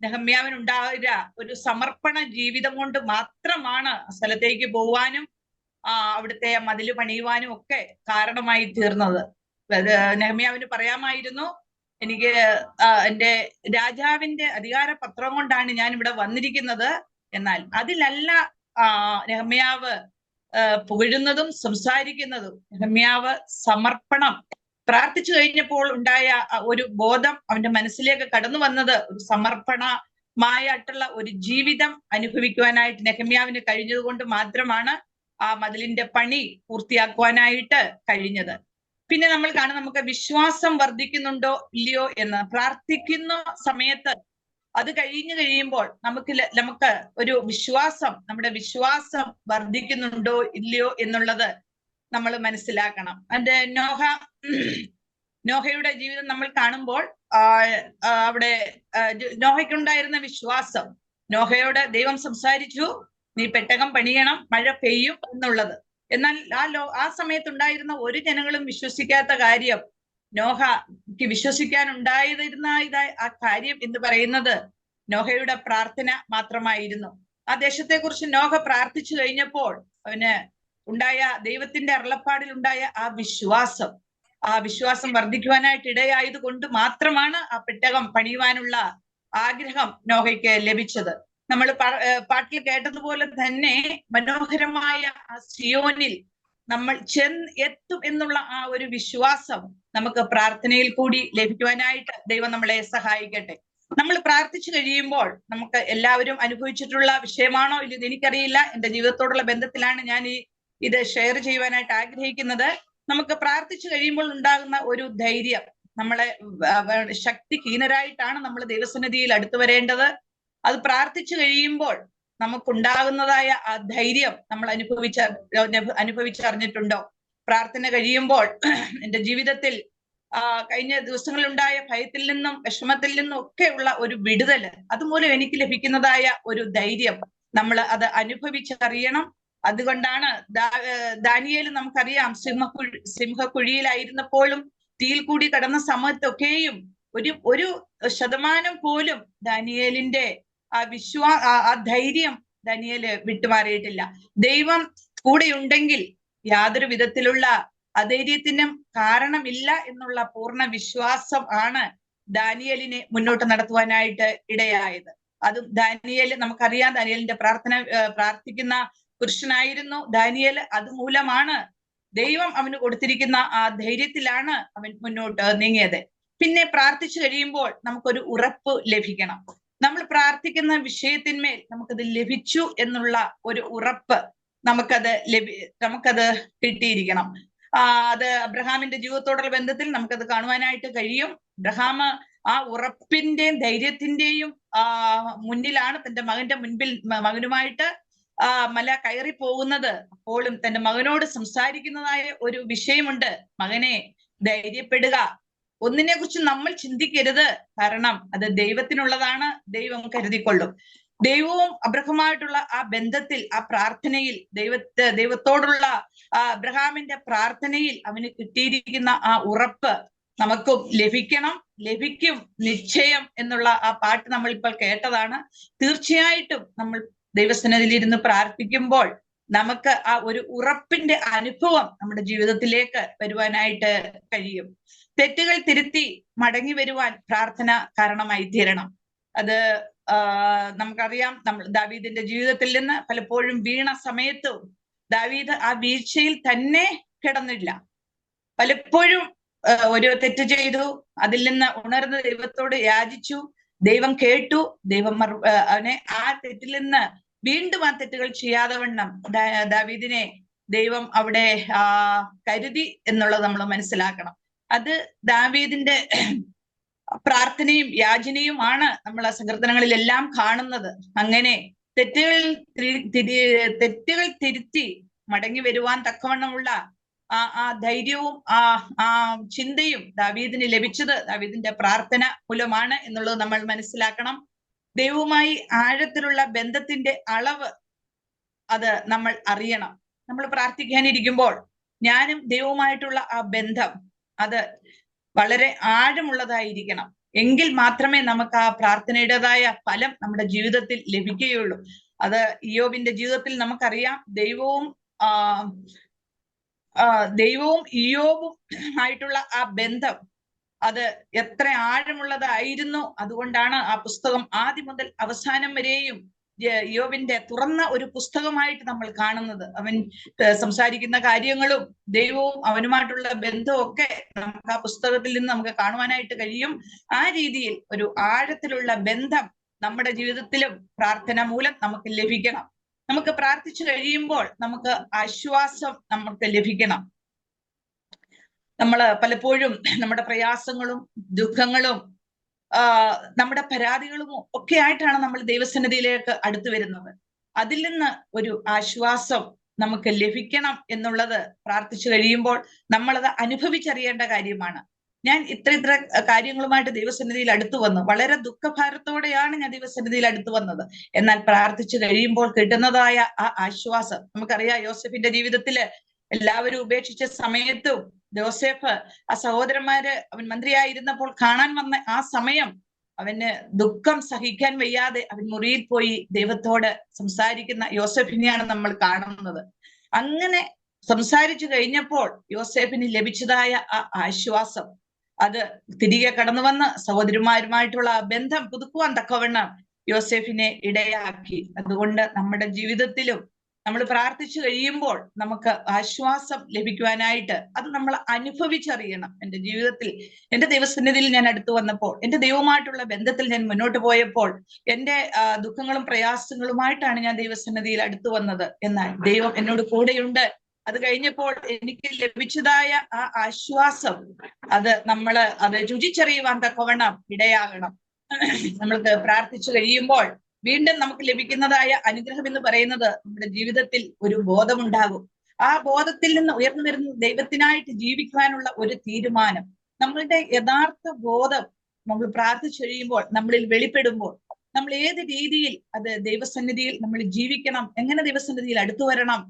നെഹമ്യാവിനുണ്ടായ ഒരു സമർപ്പണ ജീവിതം കൊണ്ട് മാത്രമാണ് സ്ഥലത്തേക്ക് പോവാനും അവിടുത്തെ മതില് പണിയുവാനും ഒക്കെ കാരണമായി തീർന്നത്. നെഹമ്യാവിന് പറയാമായിരുന്നു, എനിക്ക് എന്റെ രാജാവിന്റെ അധികാരപത്രം കൊണ്ടാണ് ഞാൻ ഇവിടെ വന്നിരിക്കുന്നത്. എന്നാൽ അതിലല്ല നെഹമ്യാവ് പുകഴുന്നതും സംസാരിക്കുന്നതും. നെഹമ്യാവ് സമർപ്പണം പ്രാർത്ഥിച്ചു കഴിഞ്ഞപ്പോൾ ഉണ്ടായ ഒരു ബോധം അവന്റെ മനസ്സിലേക്ക് കടന്നു വന്നത് ഒരു സമർപ്പണമായിട്ടുള്ള ഒരു ജീവിതം അനുഭവിക്കുവാനായിട്ട് നെഹമ്യാവിന് കഴിഞ്ഞത് കൊണ്ട് മാത്രമാണ് ആ മതിലിന്റെ പണി പൂർത്തിയാക്കുവാനായിട്ട് കഴിഞ്ഞത്. പിന്നെ നമ്മൾ കാണും, നമുക്ക് വിശ്വാസം വർദ്ധിക്കുന്നുണ്ടോ ഇല്ലയോ എന്ന്. പ്രാർത്ഥിക്കുന്ന സമയത്ത് അത് കഴിഞ്ഞു കഴിയുമ്പോൾ നമുക്ക് ഒരു വിശ്വാസം, നമ്മുടെ വിശ്വാസം വർദ്ധിക്കുന്നുണ്ടോ ഇല്ലയോ എന്നുള്ളത് നമ്മൾ മനസ്സിലാക്കണം. അതിന്റെ നോഹയുടെ ജീവിതം നമ്മൾ കാണുമ്പോൾ അവിടെ നോഹയ്ക്കുണ്ടായിരുന്ന വിശ്വാസം, നോഹയോട് ദൈവം സംസാരിച്ചു, നീ പെട്ടകം പണിയണം, മഴ പെയ്യും എന്നുള്ളത്. എന്നാൽ ആ സമയത്തുണ്ടായിരുന്ന ഒരു ജനങ്ങളും വിശ്വസിക്കാത്ത കാര്യം നോഹയ്ക്ക് വിശ്വസിക്കാനുണ്ടായിരുന്ന ആ കാര്യം എന്ന് പറയുന്നത് നോഹയുടെ പ്രാർത്ഥന മാത്രമായിരുന്നു. ആ ദേശത്തെക്കുറിച്ച് നോഹ പ്രാർത്ഥിച്ചു കഴിഞ്ഞപ്പോൾ അവന് ഉണ്ടായ ദൈവത്തിന്റെ അരുളപ്പാടിൽ ഉണ്ടായ ആ വിശ്വാസം വർദ്ധിക്കുവാനായിട്ട് ഇടയായത് കൊണ്ട് മാത്രമാണ് ആ പെട്ടകം പണിയുവാനുള്ള ആഗ്രഹം നോഹയ്ക്ക് ലഭിച്ചത്. നമ്മൾ പാട്ടിൽ കേട്ടതുപോലെ തന്നെ മനോഹരമായ ആ സിയോനിൽ നമ്മൾ എത്തും എന്നുള്ള ആ ഒരു വിശ്വാസം നമുക്ക് പ്രാർത്ഥനയിൽ കൂടി ലഭിക്കുവാനായിട്ട് ദൈവം നമ്മളെ സഹായിക്കട്ടെ. നമ്മൾ പ്രാർത്ഥിച്ചു കഴിയുമ്പോൾ നമുക്ക് എല്ലാവരും അനുഭവിച്ചിട്ടുള്ള വിഷയമാണോ ഇല്ലെന്ന് എനിക്കറിയില്ല. എന്റെ ജീവിതത്തോടുള്ള ബന്ധത്തിലാണ് ഞാൻ ഇത് ഷെയർ ചെയ്യുവാനായിട്ട് ആഗ്രഹിക്കുന്നത്. നമുക്ക് പ്രാർത്ഥിച്ചു കഴിയുമ്പോൾ ഉണ്ടാകുന്ന ഒരു ധൈര്യം, നമ്മളെ ശക്തിഹീനരായിട്ടാണ് നമ്മൾ ദൈവസന്നിധിയിൽ അടുത്തു വരേണ്ടത്. അത് പ്രാർത്ഥിച്ചു കഴിയുമ്പോൾ നമുക്കുണ്ടാകുന്നതായ ആ ധൈര്യം നമ്മൾ അനുഭവിച്ചറിഞ്ഞിട്ടുണ്ടോ? പ്രാർത്ഥന കഴിയുമ്പോൾ എന്റെ ജീവിതത്തിൽ കഴിഞ്ഞ ദിവസങ്ങളിലുണ്ടായ ഭയത്തിൽ നിന്നും വിഷമത്തിൽ നിന്നും ഒക്കെയുള്ള ഒരു വിടുതല്, അതുമൂലം എനിക്ക് ലഭിക്കുന്നതായ ഒരു ധൈര്യം നമ്മൾ അത് അനുഭവിച്ചറിയണം. അതുകൊണ്ടാണ് ദാനിയേൽ നമുക്കറിയാം, സിംഹക്കുഴിയിലായിരുന്നപ്പോഴും തീയിൽ കൂടി കടന്ന സമയത്തൊക്കെയും ഒരു ശതമാനം പോലും ദാനിയേലിന്റെ ആ ധൈര്യം ദാനിയേല് വിട്ടുമാറിയിട്ടില്ല. ദൈവം കൂടെയുണ്ടെങ്കിൽ യാതൊരു വിധത്തിലുള്ള അധൈര്യത്തിനും കാരണമില്ല എന്നുള്ള പൂർണ്ണ വിശ്വാസം ആണ് ദാനിയേലിനെ മുന്നോട്ട് നടത്തുവാനായിട്ട് ഇടയായത്. അതും ദാനിയേൽ നമുക്കറിയാം, ദാനിയേലിന്റെ പ്രാർത്ഥിക്കുന്ന പുരുഷനായിരുന്നു ദാനിയേൽ. അതുമൂലമാണ് ദൈവം അവന് കൊടുത്തിരിക്കുന്ന ആ ധൈര്യത്തിലാണ് അവൻ മുന്നോട്ട് നീങ്ങിയത്. പിന്നെ പ്രാർത്ഥിച്ചു കഴിയുമ്പോൾ നമുക്കൊരു ഉറപ്പ് ലഭിക്കണം. നമ്മൾ പ്രാർത്ഥിക്കുന്ന വിഷയത്തിന്മേൽ നമുക്കത് ലഭിച്ചു എന്നുള്ള ഒരു ഉറപ്പ് നമുക്കത് കിട്ടിയിരിക്കണം. അത് അബ്രഹാമിന്റെ ജീവിതത്തോടുള്ള ബന്ധത്തിൽ നമുക്കത് കാണുവാനായിട്ട് കഴിയും. അബ്രഹാം ആ ഉറപ്പിന്റെയും ധൈര്യത്തിന്റെയും മുന്നിലാണ് തന്റെ മകനുമായിട്ട് മല കയറി പോകുന്നത്. അപ്പോഴും തന്റെ മകനോട് സംസാരിക്കുന്നതായ ഒരു വിഷയമുണ്ട്. മകനെ, ധൈര്യപ്പെടുക, ഒന്നിനെ കുറിച്ച് നമ്മൾ ചിന്തിക്കരുത്, കാരണം അത് ദൈവത്തിനുള്ളതാണ്, ദൈവം കരുതിക്കൊള്ളും. ദൈവവും അബ്രഹാമായിട്ടുള്ള ആ ബന്ധത്തിൽ, ആ പ്രാർത്ഥനയിൽ, ദൈവത്തോടുള്ള ആ അബ്രഹാമിന്റെ പ്രാർത്ഥനയിൽ അവന് കിട്ടിയിരിക്കുന്ന ആ ഉറപ്പ് നമുക്കും ലഭിക്കും നിശ്ചയം എന്നുള്ള ആ പാട്ട് നമ്മൾ ഇപ്പോൾ കേട്ടതാണ്. തീർച്ചയായിട്ടും നമ്മൾ ദൈവസന്നിധിയിലിരുന്ന് പ്രാർത്ഥിക്കുമ്പോൾ നമുക്ക് ആ ഒരു ഉറപ്പിന്റെ അനുഭവം നമ്മുടെ ജീവിതത്തിലേക്ക് വരുവാനായിട്ട് കഴിയും. തെറ്റുകൾ തിരുത്തി മടങ്ങി വരുവാൻ പ്രാർത്ഥന കാരണമായി തീരണം. അത് നമുക്കറിയാം, ദാവീദിന്റെ ജീവിതത്തിൽ നിന്ന് പലപ്പോഴും വീണ സമയത്തും ദാവീദ് ആ വീഴ്ചയിൽ തന്നെ കിടന്നില്ല. പലപ്പോഴും ഒരു തെറ്റ് ചെയ്തു, അതിൽ നിന്ന് ഉണർന്ന് ദൈവത്തോട് യാചിച്ചു, ദൈവം കേട്ടു, ദൈവം അവനെ ആ തെറ്റിൽ നിന്ന് വീണ്ടും ആ തെറ്റുകൾ ചെയ്യാതെ വണ്ണം ദാവീദിനെ ദൈവം അവിടെ കരുതി എന്നുള്ളത് നമ്മൾ മനസ്സിലാക്കണം. അത് ദാവീദിന്റെ പ്രാർത്ഥനയും യാചനയുമാണ് നമ്മൾ ആ സങ്കീർത്തനങ്ങളിലെല്ലാം കാണുന്നത്. അങ്ങനെ തെറ്റുകൾ തിരുത്തി മടങ്ങി വരുവാൻ തക്കവണ്ണമുള്ള ആ ധൈര്യവും ആ ചിന്തയും ദാവീദിന് ലഭിച്ചത് ദാവീദിന്റെ പ്രാർത്ഥന മൂലമാണ് എന്നുള്ളത് നമ്മൾ മനസ്സിലാക്കണം. ദൈവവുമായി ആഴത്തിലുള്ള ബന്ധത്തിന്റെ അളവ് അത് നമ്മൾ അറിയണം. നമ്മൾ പ്രാർത്ഥിക്കാനിരിക്കുമ്പോൾ ഞാനും ദൈവവുമായിട്ടുള്ള ആ ബന്ധം അത് വളരെ ആഴമുള്ളതായിരിക്കണം. എങ്കിൽ മാത്രമേ നമുക്ക് ആ പ്രാർത്ഥനയുടേതായ ഫലം നമ്മുടെ ജീവിതത്തിൽ ലഭിക്കുകയുള്ളൂ. അത് ഇയ്യോബിന്റെ ജീവിതത്തിൽ നമുക്കറിയാം, ദൈവവും ഇയ്യോബും ആയിട്ടുള്ള ആ ബന്ധം അത് എത്ര ആഴമുള്ളതായിരുന്നു. അതുകൊണ്ടാണ് ആ പുസ്തകം ആദ്യം മുതൽ അവസാനം വരെയും ഇയ്യോബിന്റെ തുറന്ന ഒരു പുസ്തകമായിട്ട് നമ്മൾ കാണുന്നത്. അവൻ സംസാരിക്കുന്ന കാര്യങ്ങളും ദൈവവും അവനുമായിട്ടുള്ള ബന്ധവും ഒക്കെ നമുക്ക് ആ പുസ്തകത്തിൽ നിന്ന് നമുക്ക് കാണുവാനായിട്ട് കഴിയും. ആ രീതിയിൽ ഒരു ആഴത്തിലുള്ള ബന്ധം നമ്മുടെ ജീവിതത്തിലും പ്രാർത്ഥന മൂലം നമുക്ക് ലഭിക്കണം. നമുക്ക് പ്രാർത്ഥിച്ചു കഴിയുമ്പോൾ നമുക്ക് ആശ്വാസം നമുക്ക് ലഭിക്കണം. നമ്മൾ പലപ്പോഴും നമ്മുടെ പ്രയാസങ്ങളും ദുഃഖങ്ങളും നമ്മുടെ പരാതികളും ഒക്കെ ആയിട്ടാണ് നമ്മൾ ദൈവസന്നിധിയിലേക്ക് അടുത്തു വരുന്നത്. അതിൽ നിന്ന് ഒരു ആശ്വാസം നമുക്ക് ലഭിക്കണം എന്നുള്ളത് പ്രാർത്ഥിച്ചു കഴിയുമ്പോൾ നമ്മളത് അനുഭവിച്ചറിയേണ്ട കാര്യമാണ്. ഞാൻ ഇത്ര കാര്യങ്ങളുമായിട്ട് ദൈവസന്നിധിയിൽ അടുത്തു വന്നു. വളരെ ദുഃഖഭാരത്തോടെയാണ് ഞാൻ ദൈവസന്നിധിയിൽ അടുത്തു വന്നത്. എന്നാൽ പ്രാർത്ഥിച്ചു കഴിയുമ്പോൾ കിട്ടുന്നതായ ആ ആശ്വാസം നമുക്കറിയാം. യോസഫിന്റെ ജീവിതത്തില് എല്ലാവരും ഉപേക്ഷിച്ച സമയത്തും ജോസഫ് ആ സഹോദരന്മാര് അവൻ മന്ത്രിയായിരുന്നപ്പോൾ കാണാൻ വന്ന ആ സമയം അവന് ദുഃഖം സഹിക്കാൻ വയ്യാതെ അവൻ മുറിയിൽ പോയി ദൈവത്തോട് സംസാരിക്കുന്ന യോസഫിനെയാണ് നമ്മൾ കാണുന്നത്. അങ്ങനെ സംസാരിച്ചു കഴിഞ്ഞപ്പോൾ യോസേഫിന് ലഭിച്ചതായ ആ ആശ്വാസം അത് തിരികെ കടന്നു വന്ന് സഹോദരിമാരുമായിട്ടുള്ള ബന്ധം പുതുക്കുവാൻ തക്കവണ്ണം യോസേഫിനെ ഇടയാക്കി. അതുകൊണ്ട് നമ്മുടെ ജീവിതത്തിലും നമ്മൾ പ്രാർത്ഥിച്ചു കഴിയുമ്പോൾ നമുക്ക് ആശ്വാസം ലഭിക്കുവാനായിട്ട് അത് നമ്മൾ അനുഭവിച്ചറിയണം. എൻ്റെ ജീവിതത്തിൽ എൻ്റെ ദൈവസന്നിധിയിൽ ഞാൻ അടുത്തു വന്നപ്പോൾ, എൻ്റെ ദൈവവുമായിട്ടുള്ള ബന്ധത്തിൽ ഞാൻ മുന്നോട്ട് പോയപ്പോൾ, എൻ്റെ ദുഃഖങ്ങളും പ്രയാസങ്ങളുമായിട്ടാണ് ഞാൻ ദൈവസന്നിധിയിൽ അടുത്തു വന്നത്. എന്നാൽ ദൈവം എന്നോട് കൂടെയുണ്ട്. അത് കഴിഞ്ഞപ്പോൾ എനിക്ക് ലഭിച്ചതായ ആ ആശ്വാസം അത് അത് രുചിച്ചറിയുവാൻ തക്കവണ്ണം ഇടയാകണം. നമ്മൾക്ക് പ്രാർത്ഥിച്ചു കഴിയുമ്പോൾ വീണ്ടും നമുക്ക് ലഭിക്കുന്നതായ അനുഗ്രഹം എന്ന് പറയുന്നത് നമ്മുടെ ജീവിതത്തിൽ ഒരു ബോധമുണ്ടാകും. ആ ബോധത്തിൽ നിന്ന് ഉയർന്നു വരുന്ന ദൈവത്തിനായിട്ട് ജീവിക്കുവാനുള്ള ഒരു തീരുമാനം, നമ്മളുടെ യഥാർത്ഥ ബോധം നമ്മൾ പ്രാർത്ഥിച്ചു കഴിയുമ്പോൾ നമ്മളിൽ വെളിപ്പെടുമ്പോൾ നമ്മൾ ഏത് രീതിയിൽ അത് ദൈവസന്നിധിയിൽ നമ്മൾ ജീവിക്കണം, എങ്ങനെ ദൈവസന്നിധിയിൽ അടുത്തു വരണം,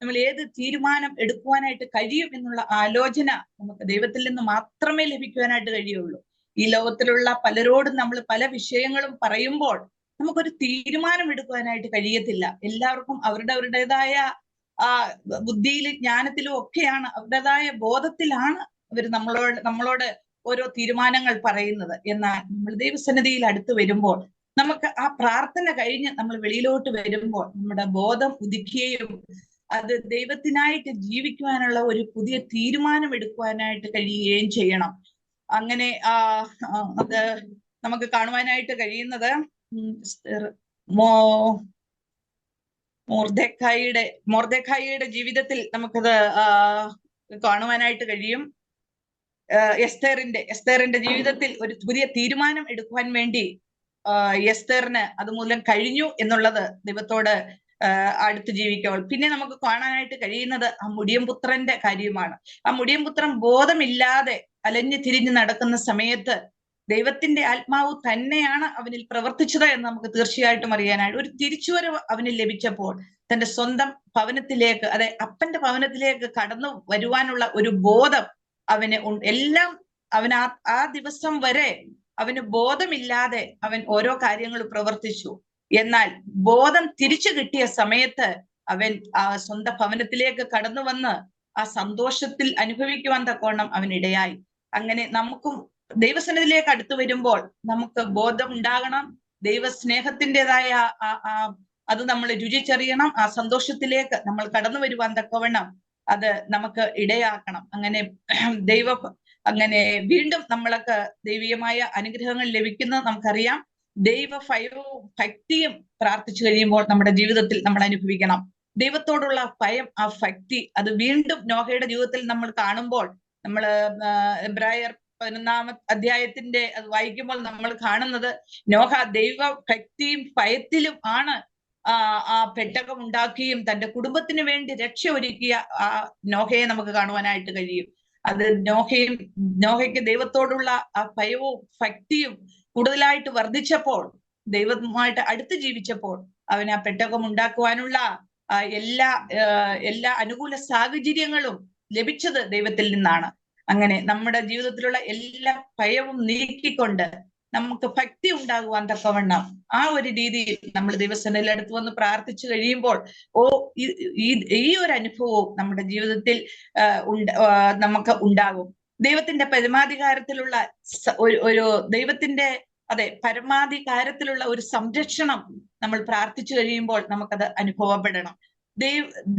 നമ്മൾ ഏത് തീരുമാനം എടുക്കുവാനായിട്ട് കഴിയും എന്നുള്ള ആലോചന നമുക്ക് ദൈവത്തിൽ നിന്ന് മാത്രമേ ലഭിക്കുവാനായിട്ട് കഴിയുള്ളൂ. ഈ ലോകത്തിലുള്ള പലരോടും നമ്മൾ പല വിഷയങ്ങളും പറയുമ്പോൾ നമുക്കൊരു തീരുമാനം എടുക്കുവാനായിട്ട് കഴിയത്തില്ല. എല്ലാവർക്കും അവരുടേതായ ബുദ്ധിയിലും ജ്ഞാനത്തിലും ഒക്കെയാണ്, അവരുടേതായ ബോധത്തിലാണ് അവർ നമ്മളോട് ഓരോ തീരുമാനങ്ങൾ പറയുന്നത്. എന്നാൽ നമ്മൾ ദൈവസന്നിധിയിൽ അടുത്ത് വരുമ്പോൾ, നമുക്ക് ആ പ്രാർത്ഥന കഴിഞ്ഞ് നമ്മൾ വെളിയിലോട്ട് വരുമ്പോൾ നമ്മുടെ ബോധം ഉദിക്കുകയും അത് ദൈവത്തിനായിട്ട് ജീവിക്കുവാനുള്ള ഒരു പുതിയ തീരുമാനം എടുക്കുവാനായിട്ട് കഴിയുകയും ചെയ്യണം. അങ്ങനെ അത് നമുക്ക് കാണുവാനായിട്ട് കഴിയുന്നത് മൊർദെഖായിയുടെ ജീവിതത്തിൽ നമുക്കത് കാണുവാനായിട്ട് കഴിയും. എസ്തേറിന്റെ ജീവിതത്തിൽ ഒരു പുതിയ തീരുമാനം എടുക്കുവാൻ വേണ്ടി എസ്തേറിന് അതുമൂലം കഴിഞ്ഞു എന്നുള്ളത് ദൈവത്തോട് അടുത്ത് ജീവിക്കുമ്പോൾ. പിന്നെ നമുക്ക് കാണാനായിട്ട് കഴിയുന്നത് ആ മുടിയംപുത്രന്റെ കാര്യമാണ്. ആ മുടിയംപുത്രൻ ബോധമില്ലാതെ അലഞ്ഞു തിരിഞ്ഞു നടക്കുന്ന സമയത്ത് ദൈവത്തിന്റെ ആത്മാവ് തന്നെയാണ് അവനിൽ പ്രവർത്തിച്ചത് എന്ന് നമുക്ക് തീർച്ചയായിട്ടും അറിയാനായിട്ട് ഒരു തിരിച്ചുവരവ് അവന് ലഭിച്ചപ്പോൾ തന്റെ സ്വന്തം ഭവനത്തിലേക്ക്, അതെ അപ്പന്റെ ഭവനത്തിലേക്ക് കടന്നു വരുവാനുള്ള ഒരു ബോധം അവന് എല്ലാം അവൻ ആ ദിവസം വരെ അവന് ബോധമില്ലാതെ അവൻ ഓരോ കാര്യങ്ങൾ പ്രവർത്തിച്ചു. എന്നാൽ ബോധം തിരിച്ചു കിട്ടിയ സമയത്ത് അവൻ ആ സ്വന്തം ഭവനത്തിലേക്ക് കടന്നു വന്ന് ആ സന്തോഷത്തിൽ അനുഭവിക്കുവാൻ തക്കവണ്ണം അവൻ ഇടയായി. അങ്ങനെ നമുക്കും ദൈവസന്നിധിയിലേക്ക് അടുത്തു വരുമ്പോൾ നമുക്ക് ബോധം ഉണ്ടാകണം. ദൈവസ്നേഹത്തിൻ്റെതായ അത് നമ്മൾ രുചിച്ചറിയണം. ആ സന്തോഷത്തിലേക്ക് നമ്മൾ കടന്നു വരുവാൻ തക്കവണ്ണം അത് നമുക്ക് ഇടയാക്കണം. അങ്ങനെ വീണ്ടും നമ്മൾക്ക് ദൈവീയമായ അനുഗ്രഹങ്ങൾ ലഭിക്കുന്നത് നമുക്കറിയാം. ഭക്തിയും പ്രാർത്ഥിച്ചു കഴിയുമ്പോൾ നമ്മുടെ ജീവിതത്തിൽ നമ്മൾ അനുഭവിക്കണം. ദൈവത്തോടുള്ള ഭയം, ആ ഭക്തി അത് വീണ്ടും നോഹയുടെ ജീവിതത്തിൽ നമ്മൾ കാണുമ്പോൾ, നമ്മൾ എബ്രായർ 11-ാം അധ്യായത്തിന്റെ അത് വായിക്കുമ്പോൾ നമ്മൾ കാണുന്നത് നോഹ ദൈവഭക്തിയും ഭയത്തിലും ആണ് ആ പെട്ടകം ഉണ്ടാക്കുകയും തന്റെ കുടുംബത്തിന് വേണ്ടി രക്ഷ ഒരുക്കിയ ആ നോഹയെ നമുക്ക് കാണുവാനായിട്ട് കഴിയും. അത് നോഹയ്ക്ക് ദൈവത്തോടുള്ള ആ ഭയവും ഭക്തിയും കൂടുതലായിട്ട് വർദ്ധിച്ചപ്പോൾ, ദൈവവുമായിട്ട് അടുത്ത് ജീവിച്ചപ്പോൾ അവൻ ആ പെട്ടകം ഉണ്ടാക്കുവാനുള്ള എല്ലാ അനുകൂല സാഹചര്യങ്ങളും ലഭിച്ചത് ദൈവത്തിൽ നിന്നാണ്. അങ്ങനെ നമ്മുടെ ജീവിതത്തിലുള്ള എല്ലാ ഭയവും നീക്കിക്കൊണ്ട് നമുക്ക് ഭക്തി ഉണ്ടാകുവാൻ തക്കവണ്ണം ആ ഒരു രീതിയിൽ നമ്മൾ ദൈവസന്നിധിയിൽ അടുത്ത് വന്ന് പ്രാർത്ഥിച്ചു കഴിയുമ്പോൾ ഈ ഒരു അനുഭവവും നമ്മുടെ ജീവിതത്തിൽ നമുക്ക് ഉണ്ടാകും. ദൈവത്തിന്റെ പരമാധികാരത്തിലുള്ള ഒരു ദൈവത്തിന്റെ പരമാധികാരത്തിലുള്ള ഒരു സംരക്ഷണം നമ്മൾ പ്രാർത്ഥിച്ചു കഴിയുമ്പോൾ നമുക്കത് അനുഭവപ്പെടണം.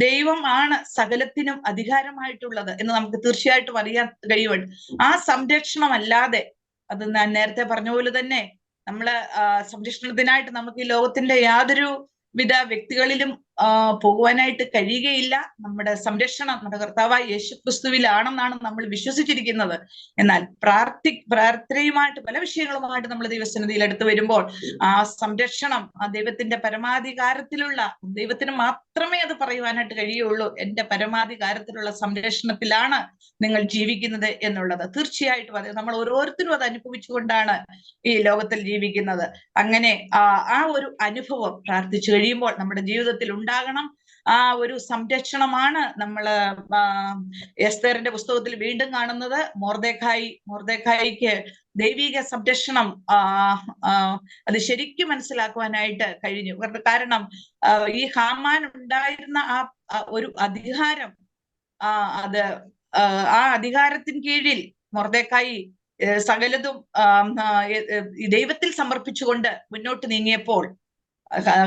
ദൈവം ആണ് സകലത്തിനും അധികാരമായിട്ടുള്ളത് എന്ന് നമുക്ക് തീർച്ചയായിട്ടും അറിയാൻ കഴിയുന്നുണ്ട്. ആ സംരക്ഷണം അല്ലാതെ, അത് ഞാൻ നേരത്തെ പറഞ്ഞ പോലെ തന്നെ നമ്മള് സംരക്ഷണത്തിനായിട്ട് നമുക്ക് ഈ ലോകത്തിന്റെ യാതൊരു വിധ വ്യക്തികളിലും പോകുവാനായിട്ട് കഴിയുകയില്ല. നമ്മുടെ സംരക്ഷണം നമ്മുടെ കർത്താവായ യേശുക്രിസ്തുവിലാണെന്നാണ് നമ്മൾ വിശ്വസിച്ചിരിക്കുന്നത്. എന്നാൽ പ്രാർത്ഥനയുമായിട്ട് പല വിഷയങ്ങളുമായിട്ട് നമ്മൾ ദൈവസന്നിധിയിൽ അടുത്ത് വരുമ്പോൾ ആ സംരക്ഷണം ആ ദൈവത്തിന്റെ പരമാധികാരത്തിലുള്ള, ദൈവത്തിന് മാത്രമേ അത് പറയുവാനായിട്ട് കഴിയുള്ളൂ, എന്റെ പരമാധികാരത്തിലുള്ള സംരക്ഷണത്തിലാണ് നിങ്ങൾ ജീവിക്കുന്നത് എന്നുള്ളത്. തീർച്ചയായിട്ടും അത് നമ്മൾ ഓരോരുത്തരും അത് അനുഭവിച്ചുകൊണ്ടാണ് ഈ ലോകത്തിൽ ജീവിക്കുന്നത്. അങ്ങനെ ആ ഒരു അനുഭവം പ്രാർത്ഥിച്ചു കഴിയുമ്പോൾ നമ്മുടെ ജീവിതത്തിൽ ഉണ്ടാകണം. ആ ഒരു സംരക്ഷണമാണ് നമ്മള് എസ്തേറിന്റെ പുസ്തകത്തിൽ വീണ്ടും കാണുന്നത്. മൊർദെഖായിക്ക് ദൈവിക സംരക്ഷണം അത് ശരിക്കും മനസ്സിലാക്കുവാനായിട്ട് കഴിഞ്ഞു. കാരണം ഈ ഹാമാൻ ഉണ്ടായിരുന്ന ആ ഒരു അധികാരം, അത് ആ അധികാരത്തിന് കീഴിൽ മൊർദെഖായി സകലതും ദൈവത്തിൽ സമർപ്പിച്ചുകൊണ്ട് മുന്നോട്ട് നീങ്ങിയപ്പോൾ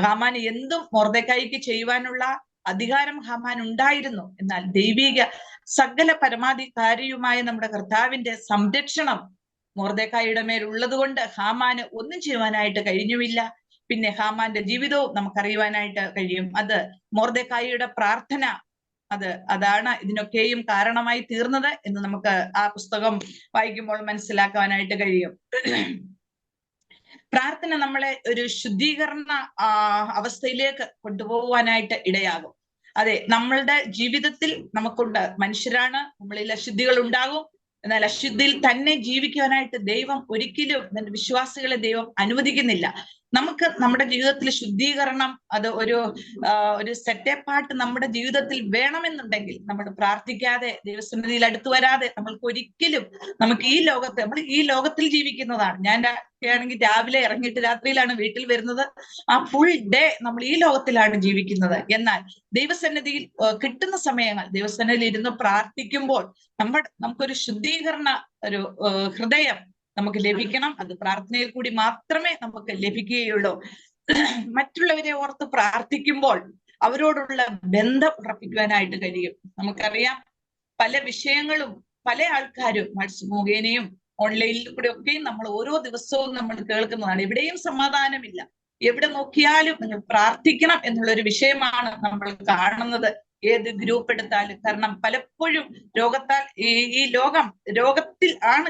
ഹാമാൻ എന്തും മൊർദെഖായിക്ക് ചെയ്യുവാനുള്ള അധികാരം ഹാമാൻ ഉണ്ടായിരുന്നു. എന്നാൽ ദൈവിക സകല പരമാധികാരിയുമായ നമ്മുടെ കർത്താവിന്റെ സംരക്ഷണം മൊർദെഖായിയുടെ മേലുള്ളത് കൊണ്ട് ഹാമാന് ഒന്നും ചെയ്യുവാനായിട്ട് കഴിഞ്ഞുമില്ല. പിന്നെ ഹാമാന്റെ ജീവിതവും നമുക്കറിയുവാനായിട്ട് കഴിയും. അത് മൊർദെഖായിയുടെ പ്രാർത്ഥന അതാണ് ഇതിനൊക്കെയും കാരണമായി തീർന്നത് എന്ന് നമുക്ക് ആ പുസ്തകം വായിക്കുമ്പോൾ മനസ്സിലാക്കുവാനായിട്ട് കഴിയും. പ്രാർത്ഥന നമ്മളെ ഒരു ശുദ്ധീകരണ അവസ്ഥയിലേക്ക് കൊണ്ടുപോകുവാനായിട്ട് ഇടയാകും. അതെ, നമ്മളുടെ ജീവിതത്തിൽ നമുക്കുണ്ട്, മനുഷ്യരാണ്, നമ്മളിൽ അശുദ്ധികൾ ഉണ്ടാകും. എന്നാൽ അശുദ്ധിയിൽ തന്നെ ജീവിക്കുവാനായിട്ട് ദൈവം ഒരിക്കലും വിശ്വാസികളെ ദൈവം അനുവദിക്കുന്നില്ല. നമുക്ക് നമ്മുടെ ജീവിതത്തിൽ ശുദ്ധീകരണം അത് ഒരു സെറ്റപ്പായിട്ട് നമ്മുടെ ജീവിതത്തിൽ വേണമെന്നുണ്ടെങ്കിൽ നമ്മൾ പ്രാർത്ഥിക്കാതെ ദൈവസന്നിധിയിൽ അടുത്തു വരാതെ നമ്മൾക്ക് ഒരിക്കലും നമ്മൾ ഈ ലോകത്തിൽ ജീവിക്കുന്നതാണ്. ഞാൻ ആണെങ്കിൽ രാവിലെ ഇറങ്ങിയിട്ട് രാത്രിയിലാണ് വീട്ടിൽ വരുന്നത്. ആ ഫുൾ ഡേ നമ്മൾ ഈ ലോകത്തിലാണ് ജീവിക്കുന്നത്. എന്നാൽ ദൈവസന്നിധിയിൽ കിട്ടുന്ന സമയങ്ങൾ ദൈവസന്നിധിയിൽ ഇരുന്ന് പ്രാർത്ഥിക്കുമ്പോൾ നമുക്കൊരു ശുദ്ധീകരണ ഒരു ഹൃദയം നമുക്ക് ലഭിക്കണം. അത് പ്രാർത്ഥനയിൽ കൂടി മാത്രമേ നമുക്ക് ലഭിക്കുകയുള്ളൂ. മറ്റുള്ളവരെ ഓർത്ത് പ്രാർത്ഥിക്കുമ്പോൾ അവരോടുള്ള ബന്ധം ഉറപ്പിക്കുവാനായിട്ട് കഴിയും. നമുക്കറിയാം, പല വിഷയങ്ങളും പല ആൾക്കാരും വാട്സ്ആപ്പ് മുഖേനയും ഓൺലൈനിൽ കൂടെ ഒക്കെയും നമ്മൾ ഓരോ ദിവസവും നമ്മൾ കേൾക്കുന്നതാണ്. എവിടെയും സമാധാനമില്ല. എവിടെ നോക്കിയാലും നിങ്ങൾ പ്രാർത്ഥിക്കണം എന്നുള്ളൊരു വിഷയമാണ് നമ്മൾ കാണുന്നത്. ഏത് ഗ്രൂപ്പ് എടുത്താലും. കാരണം പലപ്പോഴും ഈ രോഗത്തിൽ ആണ്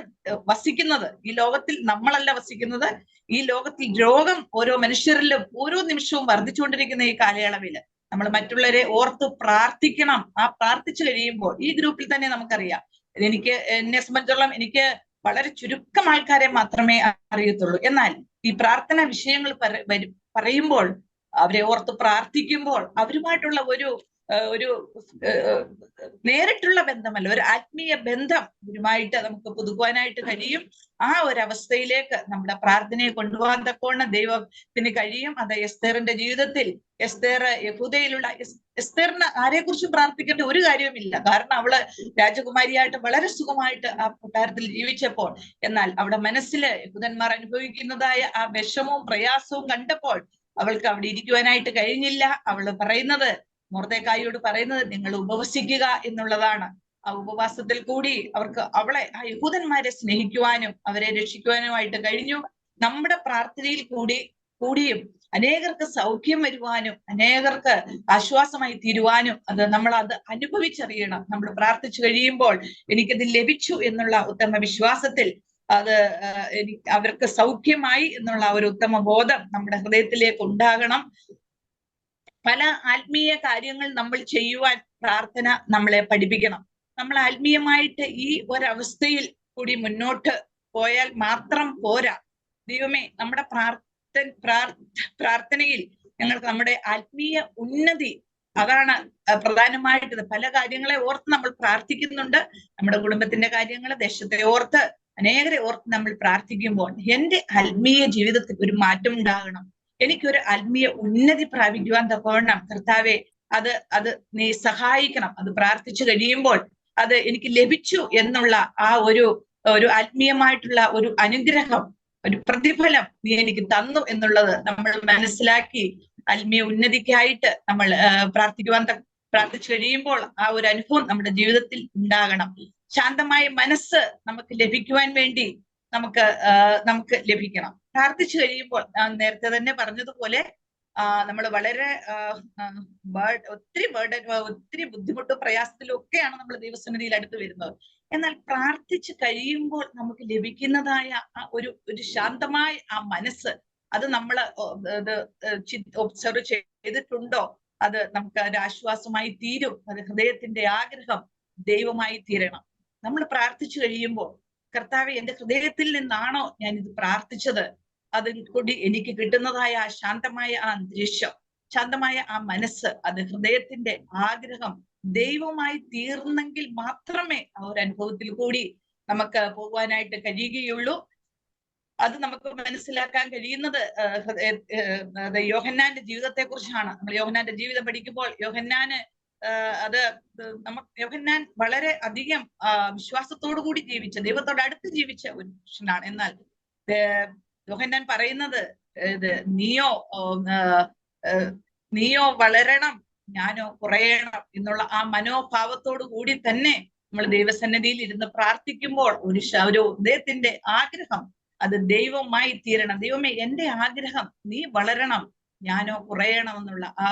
വസിക്കുന്നത്. ഈ ലോകത്തിൽ നമ്മളല്ല വസിക്കുന്നത്. ഈ ലോകത്തിൽ രോഗം ഓരോ മനുഷ്യരിലും ഓരോ നിമിഷവും വർദ്ധിച്ചുകൊണ്ടിരിക്കുന്ന ഈ കാലയളവിൽ നമ്മൾ മറ്റുള്ളവരെ ഓർത്ത് പ്രാർത്ഥിക്കണം. ആ പ്രാർത്ഥിച്ചു കഴിയുമ്പോൾ ഈ ഗ്രൂപ്പിൽ തന്നെ നമുക്കറിയാം, എന്നെ സംബന്ധിച്ചോളം എനിക്ക് വളരെ ചുരുക്കം ആൾക്കാരെ മാത്രമേ അറിയത്തുള്ളൂ. എന്നാൽ ഈ പ്രാർത്ഥന വിഷയങ്ങൾ പറയുമ്പോൾ, അവരെ ഓർത്ത് പ്രാർത്ഥിക്കുമ്പോൾ അവരുമായിട്ടുള്ള ഒരു നേരിട്ടുള്ള ബന്ധമല്ല, ഒരു ആത്മീയ ബന്ധം ഇവരുമായിട്ട് നമുക്ക് പുതുക്കുവാനായിട്ട് കഴിയും. ആ ഒരു അവസ്ഥയിലേക്ക് നമ്മുടെ പ്രാർത്ഥനയെ കൊണ്ടുപോകാൻ തക്കവണ്ണം ദൈവത്തിന് കഴിയും. അത് എസ്തേറിന്റെ ജീവിതത്തിൽ യഹൂദയിലുള്ള എസ്തേറിന് ആരെക്കുറിച്ചും പ്രാർത്ഥിക്കേണ്ട ഒരു കാര്യവുമില്ല. കാരണം അവള് രാജകുമാരിയായിട്ട് വളരെ സുഖമായിട്ട് ആ കൊട്ടാരത്തിൽ ജീവിച്ചപ്പോൾ, എന്നാൽ അവിടെ മനസ്സില് യഹൂദന്മാർ അനുഭവിക്കുന്നതായ ആ വിഷമവും പ്രയാസവും കണ്ടപ്പോൾ അവൾക്ക് അവിടെ ഇരിക്കുവാനായിട്ട് കഴിഞ്ഞില്ല. അവള് പറയുന്നത്, മൊർദെഖായിയോട് പറയുന്നത്, നിങ്ങൾ ഉപവസിക്കുക എന്നുള്ളതാണ്. ആ ഉപവാസത്തിൽ കൂടി അവളെ ആ യഹൂദന്മാരെ സ്നേഹിക്കുവാനും അവരെ രക്ഷിക്കുവാനുമായിട്ട് കഴിഞ്ഞു. നമ്മുടെ പ്രാർത്ഥനയിൽ കൂടിയും അനേകർക്ക് സൗഖ്യം വരുവാനും അനേകർക്ക് ആശ്വാസമായി തീരുവാനും നമ്മൾ അനുഭവിച്ചറിയണം. നമ്മൾ പ്രാർത്ഥിച്ചു കഴിയുമ്പോൾ എനിക്കത് ലഭിച്ചു എന്നുള്ള ഉത്തമ വിശ്വാസത്തിൽ അവർക്ക് സൗഖ്യമായി എന്നുള്ള ഒരു ഉത്തമ ബോധം നമ്മുടെ ഹൃദയത്തിലേക്ക് ഉണ്ടാകണം. പല ആത്മീയ കാര്യങ്ങൾ നമ്മൾ ചെയ്യുവാൻ പ്രാർത്ഥന നമ്മളെ പഠിപ്പിക്കണം. നമ്മൾ ആത്മീയമായിട്ട് ഈ ഒരവസ്ഥയിൽ കൂടി മുന്നോട്ട് പോയാൽ മാത്രം പോരാ. ദൈവമേ, നമ്മുടെ പ്രാർത്ഥനയിൽ ഞങ്ങൾക്ക് നമ്മുടെ ആത്മീയ ഉന്നതി, അതാണ് പ്രധാനമായിട്ട്. പല കാര്യങ്ങളെ ഓർത്ത് നമ്മൾ പ്രാർത്ഥിക്കുന്നുണ്ട്. നമ്മുടെ കുടുംബത്തിന്റെ കാര്യങ്ങൾ, ദേശത്തെ ഓർത്ത്, അനേകരെ ഓർത്ത് നമ്മൾ പ്രാർത്ഥിക്കുമ്പോൾ എന്റെ ആത്മീയ ജീവിതത്തിൽ ഒരു മാറ്റം ഉണ്ടാകണം. എനിക്കൊരു ആത്മീയ ഉന്നതി പ്രാപിക്കുവാൻ തക്കവണ്ണം കർത്താവെ അത് നീ സഹായിക്കണം. അത് പ്രാർത്ഥിച്ചു കഴിയുമ്പോൾ അത് എനിക്ക് ലഭിച്ചു എന്നുള്ള ആ ഒരു ആത്മീയമായിട്ടുള്ള ഒരു അനുഗ്രഹം, ഒരു പ്രതിഫലം നീ എനിക്ക് തന്നു എന്നുള്ളത് നമ്മൾ മനസ്സിലാക്കി ആത്മീയ ഉന്നതിക്കായിട്ട് നമ്മൾ പ്രാർത്ഥിച്ചു കഴിയുമ്പോൾ ആ ഒരു അനുഭവം നമ്മുടെ ജീവിതത്തിൽ ഉണ്ടാകണം. ശാന്തമായ മനസ്സ് നമുക്ക് ലഭിക്കുവാൻ വേണ്ടി നമുക്ക് ലഭിക്കണം. പ്രാർത്ഥിച്ചു കഴിയുമ്പോൾ നേരത്തെ തന്നെ പറഞ്ഞതുപോലെ നമ്മൾ വളരെ ഒത്തിരി ബുദ്ധിമുട്ടും പ്രയാസത്തിലും ഒക്കെയാണ് നമ്മൾ ദൈവസന്നിധിയിൽ അടുത്ത് വരുന്നത്. എന്നാൽ പ്രാർത്ഥിച്ചു കഴിയുമ്പോൾ നമുക്ക് ലഭിക്കുന്നതായ ഒരു ശാന്തമായ ആ മനസ്സ്, അത് നമ്മൾ ഒബ്സർവ് ചെയ്തിട്ടുണ്ടോ? അത് നമുക്ക് ഒരു ആശ്വാസമായി തീരും. അത് ഹൃദയത്തിന്റെ ആഗ്രഹം ദൈവമായി തീരണം. നമ്മൾ പ്രാർത്ഥിച്ചു കഴിയുമ്പോൾ, കർത്താവെ, എന്റെ ഹൃദയത്തിൽ നിന്നാണോ ഞാൻ ഇത് പ്രാർത്ഥിച്ചത്, അതിൽ കൂടി എനിക്ക് കിട്ടുന്നതായ ആ ശാന്തമായ ആ അന്തരീക്ഷം, ശാന്തമായ ആ മനസ്സ്, അത് ഹൃദയത്തിന്റെ ആഗ്രഹം ദൈവമായി തീർന്നെങ്കിൽ മാത്രമേ ആ ഒരു അനുഭവത്തിൽ കൂടി നമുക്ക് പോകുവാനായിട്ട് കഴിയുകയുള്ളൂ. അത് നമുക്ക് മനസ്സിലാക്കാൻ കഴിയുന്നത് യോഹന്നാന്റെ ജീവിതത്തെ കുറിച്ചാണ്. നമ്മൾ യോഹന്നാന്റെ ജീവിതം പഠിക്കുമ്പോൾ യോഹന്നാന് യോഹന്നാൻ വളരെ അധികം വിശ്വാസത്തോടു കൂടി ജീവിച്ച, ദൈവത്തോട് അടുത്ത് ജീവിച്ച ഒരു മനുഷ്യനാണ്. എന്നാൽ യോഹന്നാൻ പറയുന്നത് നീയോ വളരണം, ഞാനോ കുറയണം എന്നുള്ള ആ മനോഭാവത്തോടു കൂടി തന്നെ നമ്മൾ ദൈവസന്നിധിയിൽ ഇരുന്ന് പ്രാർത്ഥിക്കുമ്പോൾ ഒരു ഹൃദയത്തിന്റെ ആഗ്രഹം അത് ദൈവമായി തീരണം. ദൈവമേ, എന്റെ ആഗ്രഹം നീ വളരണം, ഞാനോ കുറയണം എന്നുള്ള ആ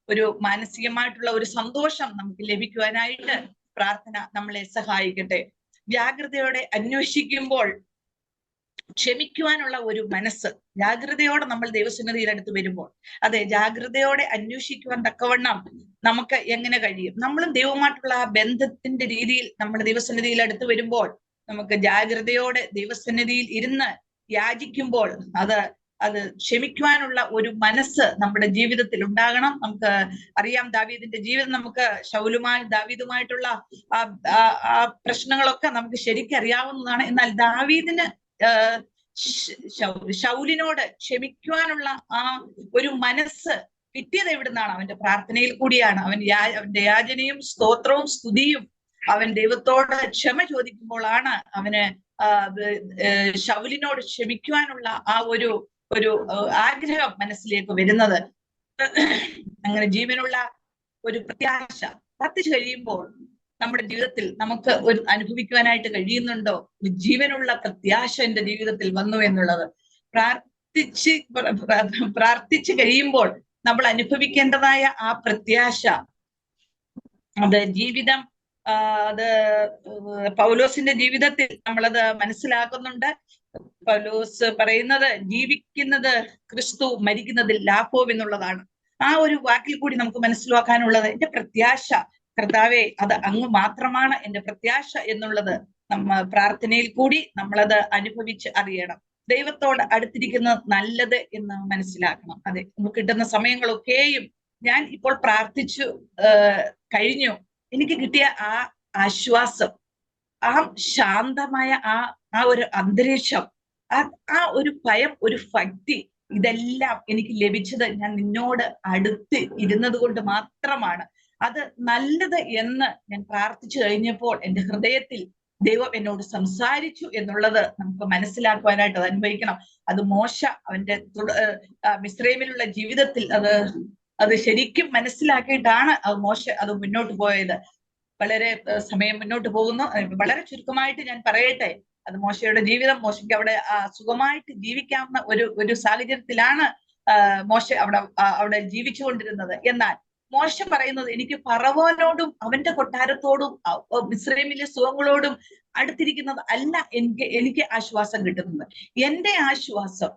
ഒരു മാനസികമായിട്ടുള്ള ഒരു സന്തോഷം നമുക്ക് ലഭിക്കുവാനായിട്ട് പ്രാർത്ഥന നമ്മളെ സഹായിക്കട്ടെ. ജാഗ്രതയോടെ അന്വേഷിക്കുമ്പോൾ ക്ഷമിക്കുവാനുള്ള ഒരു മനസ്സ്, ജാഗ്രതയോടെ നമ്മൾ ദൈവസന്നിധിയിൽ അടുത്ത് വരുമ്പോൾ, അതെ, ജാഗ്രതയോടെ അന്വേഷിക്കുവാൻ തക്കവണ്ണം നമുക്ക് എങ്ങനെ കഴിയും? നമ്മളും ദൈവമായിട്ടുള്ള ആ ബന്ധത്തിന്റെ രീതിയിൽ നമ്മൾ ദൈവസന്നിധിയിൽ അടുത്ത് വരുമ്പോൾ നമുക്ക് ജാഗ്രതയോടെ ദൈവസന്നിധിയിൽ ഇരുന്ന് യാചിക്കുമ്പോൾ അത് ക്ഷമിക്കുവാനുള്ള ഒരു മനസ്സ് നമ്മുടെ ജീവിതത്തിൽ ഉണ്ടാകണം. നമുക്ക് അറിയാം, ദാവീദിന്റെ ജീവിതം നമുക്ക് ദാവീദുമായിട്ടുള്ള ആ പ്രശ്നങ്ങളൊക്കെ നമുക്ക് ശരിക്കും അറിയാവുന്നതാണ്. എന്നാൽ ദാവീദിന് ശൗലിനോട് ക്ഷമിക്കുവാനുള്ള ആ ഒരു മനസ്സ് കിട്ടിയത് എവിടുന്നാണ്? അവന്റെ പ്രാർത്ഥനയിൽ കൂടിയാണ്. അവന്റെ യാചനയും സ്തോത്രവും സ്തുതിയും അവൻ ദൈവത്തോട് ക്ഷമ ചോദിക്കുമ്പോഴാണ് അവന് ശൗലിനോട് ക്ഷമിക്കുവാനുള്ള ആ ഒരു ആഗ്രഹം മനസ്സിലേക്ക് വരുന്നത്. അങ്ങനെ ജീവനുള്ള ഒരു പ്രത്യാശ പ്രാർത്ഥിച്ചു കഴിയുമ്പോൾ നമ്മുടെ ജീവിതത്തിൽ നമുക്ക് അനുഭവിക്കുവാനായിട്ട് കഴിയുന്നുണ്ടോ? ഒരു ജീവനുള്ള പ്രത്യാശ എന്റെ ജീവിതത്തിൽ വന്നു എന്നുള്ളത് പ്രാർത്ഥിച്ചു കഴിയുമ്പോൾ നമ്മൾ അനുഭവിക്കേണ്ടതായ ആ പ്രത്യാശ, അത് ജീവിതം, അത് പൗലോസിന്റെ ജീവിതത്തിൽ നമ്മളത് മനസ്സിലാക്കുന്നുണ്ട്. പൗലോസ് പറയുന്നത് ജീവിക്കുന്നത് ക്രിസ്തു, മരിക്കുന്നതിൽ ലാഭവും എന്നുള്ളതാണ്. ആ ഒരു വാക്കിൽ കൂടി നമുക്ക് മനസ്സിലാക്കാനുള്ളത് എന്റെ പ്രത്യാശ കർത്താവേ, അത് അങ്ങ് മാത്രമാണ് എന്റെ പ്രത്യാശ എന്നുള്ളത് പ്രാർത്ഥനയിൽ കൂടി നമ്മളത് അനുഭവിച്ച് അറിയണം. ദൈവത്തോട് അടുത്തിരിക്കുന്നത് നല്ലത് എന്ന് മനസ്സിലാക്കണം. അതെ, നമുക്ക് കിട്ടുന്ന സമയങ്ങളൊക്കെയും ഞാൻ ഇപ്പോൾ പ്രാർത്ഥിച്ചു കഴിഞ്ഞു, എനിക്ക് കിട്ടിയ ആ ആശ്വാസം, ആ ശാന്തമായ ആ ഒരു അന്തരീക്ഷം, ആ ഒരു ഭയം, ഒരു ഭക്തി, ഇതെല്ലാം എനിക്ക് ലഭിച്ചത് ഞാൻ നിന്നോട് അടുത്ത് ഇരുന്നത് കൊണ്ട് മാത്രമാണ്. അത് നല്ലത് എന്ന് ഞാൻ പ്രാർത്ഥിച്ചു കഴിഞ്ഞപ്പോൾ എൻ്റെ ഹൃദയത്തിൽ ദൈവം എന്നോട് സംസാരിച്ചു എന്നുള്ളത് നമുക്ക് മനസ്സിലാക്കുവാനായിട്ട് അത് അനുഭവിക്കണം. അത് മോശ അവന്റെ മിസ്രൈമിലുള്ള ജീവിതത്തിൽ അത് ശരിക്കും മനസ്സിലാക്കിയിട്ടാണ് മോശ അത് മുന്നോട്ട് പോയത്. വളരെ സമയം മുന്നോട്ട് പോകുന്നു, വളരെ ചുരുക്കമായിട്ട് ഞാൻ പറയട്ടെ. അത് മോശയുടെ ജീവിതം, മോശയ്ക്ക് അവിടെ സുഖമായിട്ട് ജീവിക്കാവുന്ന ഒരു സാഹചര്യത്തിലാണ് മോശ അവിടെ ജീവിച്ചുകൊണ്ടിരുന്നത്. എന്നാൽ മോശ പറയുന്നത്, എനിക്ക് ഫറവോനോടും അവന്റെ കൊട്ടാരത്തോടും മിസ്രൈമിലെ സുഖങ്ങളോടും അടുത്തിരിക്കുന്നത് അല്ല എനിക്ക് ആശ്വാസം കിട്ടുന്നത്. എന്റെ ആശ്വാസം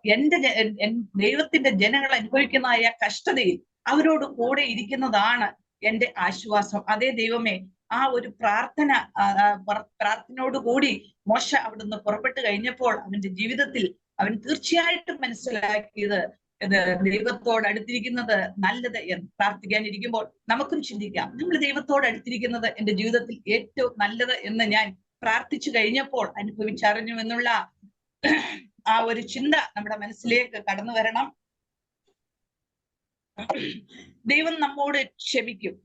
ദൈവത്തിന്റെ ജനങ്ങൾ അനുഭവിക്കുന്നതായ കഷ്ടതയിൽ അവരോട് കൂടെ ഇരിക്കുന്നതാണ് എന്റെ ആശ്വാസം. അതേ ദൈവമേ, ആ ഒരു പ്രാർത്ഥനയോടുകൂടി മോശ അവിടുന്ന് പുറപ്പെട്ടു കഴിഞ്ഞപ്പോൾ അവന്റെ ജീവിതത്തിൽ അവൻ തീർച്ചയായിട്ടും മനസ്സിലാക്കിയത് ദൈവത്തോട് അടുത്തിരിക്കുന്നത് നല്ലത് എന്ന്. പ്രാർത്ഥിക്കാനിരിക്കുമ്പോൾ നമുക്കും ചിന്തിക്കാം, നമ്മൾ ദൈവത്തോട് അടുത്തിരിക്കുന്നത് എന്റെ ജീവിതത്തിൽ ഏറ്റവും നല്ലത് എന്ന് ഞാൻ പ്രാർത്ഥിച്ചു കഴിഞ്ഞപ്പോൾ അനുഭവിച്ചറിഞ്ഞു എന്നുള്ള ആ ഒരു ചിന്ത നമ്മുടെ മനസ്സിലേക്ക് കടന്നു വരണം. ദൈവം നമ്മോട് ക്ഷമിക്കും,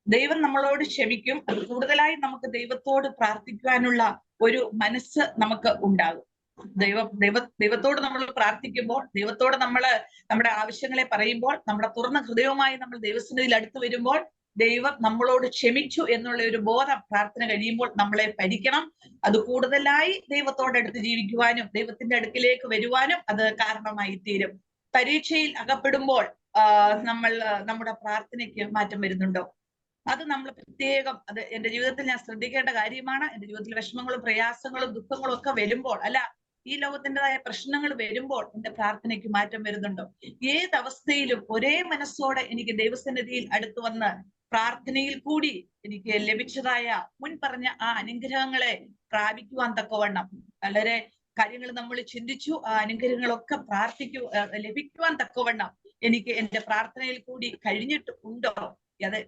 ദൈവം നമ്മളോട് ക്ഷമിക്കും. അത് കൂടുതലായി നമുക്ക് ദൈവത്തോട് പ്രാർത്ഥിക്കുവാനുള്ള ഒരു മനസ്സ് നമുക്ക് ഉണ്ടാകും. ദൈവത്തോട് നമ്മൾ പ്രാർത്ഥിക്കുമ്പോൾ, ദൈവത്തോട് നമ്മുടെ ആവശ്യങ്ങളെ പറയുമ്പോൾ, നമ്മുടെ തുറന്ന ഹൃദയവുമായി നമ്മൾ ദൈവസന്നിധിയിൽ അടുത്ത് വരുമ്പോൾ ദൈവം നമ്മളോട് ക്ഷമിച്ചു എന്നുള്ള ഒരു ബോധം പ്രാർത്ഥന കഴിയുമ്പോൾ നമ്മളെ ഭരിക്കണം. അത് കൂടുതലായി ദൈവത്തോടടുത്ത് ജീവിക്കുവാനും ദൈവത്തിന്റെ അടുക്കിലേക്ക് വരുവാനും അത് കാരണമായി തീരും. പരീക്ഷയിൽ അകപ്പെടുമ്പോൾ നമ്മുടെ പ്രാർത്ഥനയ്ക്ക് മാറ്റം വരുന്നുണ്ടോ? അത് നമ്മൾ പ്രത്യേകം, അത് എന്റെ ജീവിതത്തിൽ ഞാൻ ശ്രദ്ധിക്കേണ്ട കാര്യമാണ്. എന്റെ ജീവിതത്തിൽ വിഷമങ്ങളും പ്രയാസങ്ങളും ദുഃഖങ്ങളും ഒക്കെ വരുമ്പോൾ, അല്ല, ഈ ലോകത്തിൻ്റെതായ പ്രശ്നങ്ങൾ വരുമ്പോൾ എന്റെ പ്രാർത്ഥനയ്ക്ക് മാറ്റം വരുന്നുണ്ടോ? ഏതവസ്ഥയിലും ഒരേ മനസ്സോടെ എനിക്ക് ദൈവസന്നിധിയിൽ അടുത്ത് വന്ന് പ്രാർത്ഥനയിൽ കൂടി എനിക്ക് ലഭിച്ചതായ മുൻ പറഞ്ഞ ആ അനുഗ്രഹങ്ങളെ പ്രാപിക്കുവാൻ തക്കവണ്ണം വളരെ കാര്യങ്ങൾ നമ്മൾ ചിന്തിച്ചു. ആ അനുഗ്രഹങ്ങളൊക്കെ ലഭിക്കുവാൻ തക്കവണ്ണം എനിക്ക് എന്റെ പ്രാർത്ഥനയിൽ കൂടി കഴിഞ്ഞിട്ടുണ്ടോ? അത്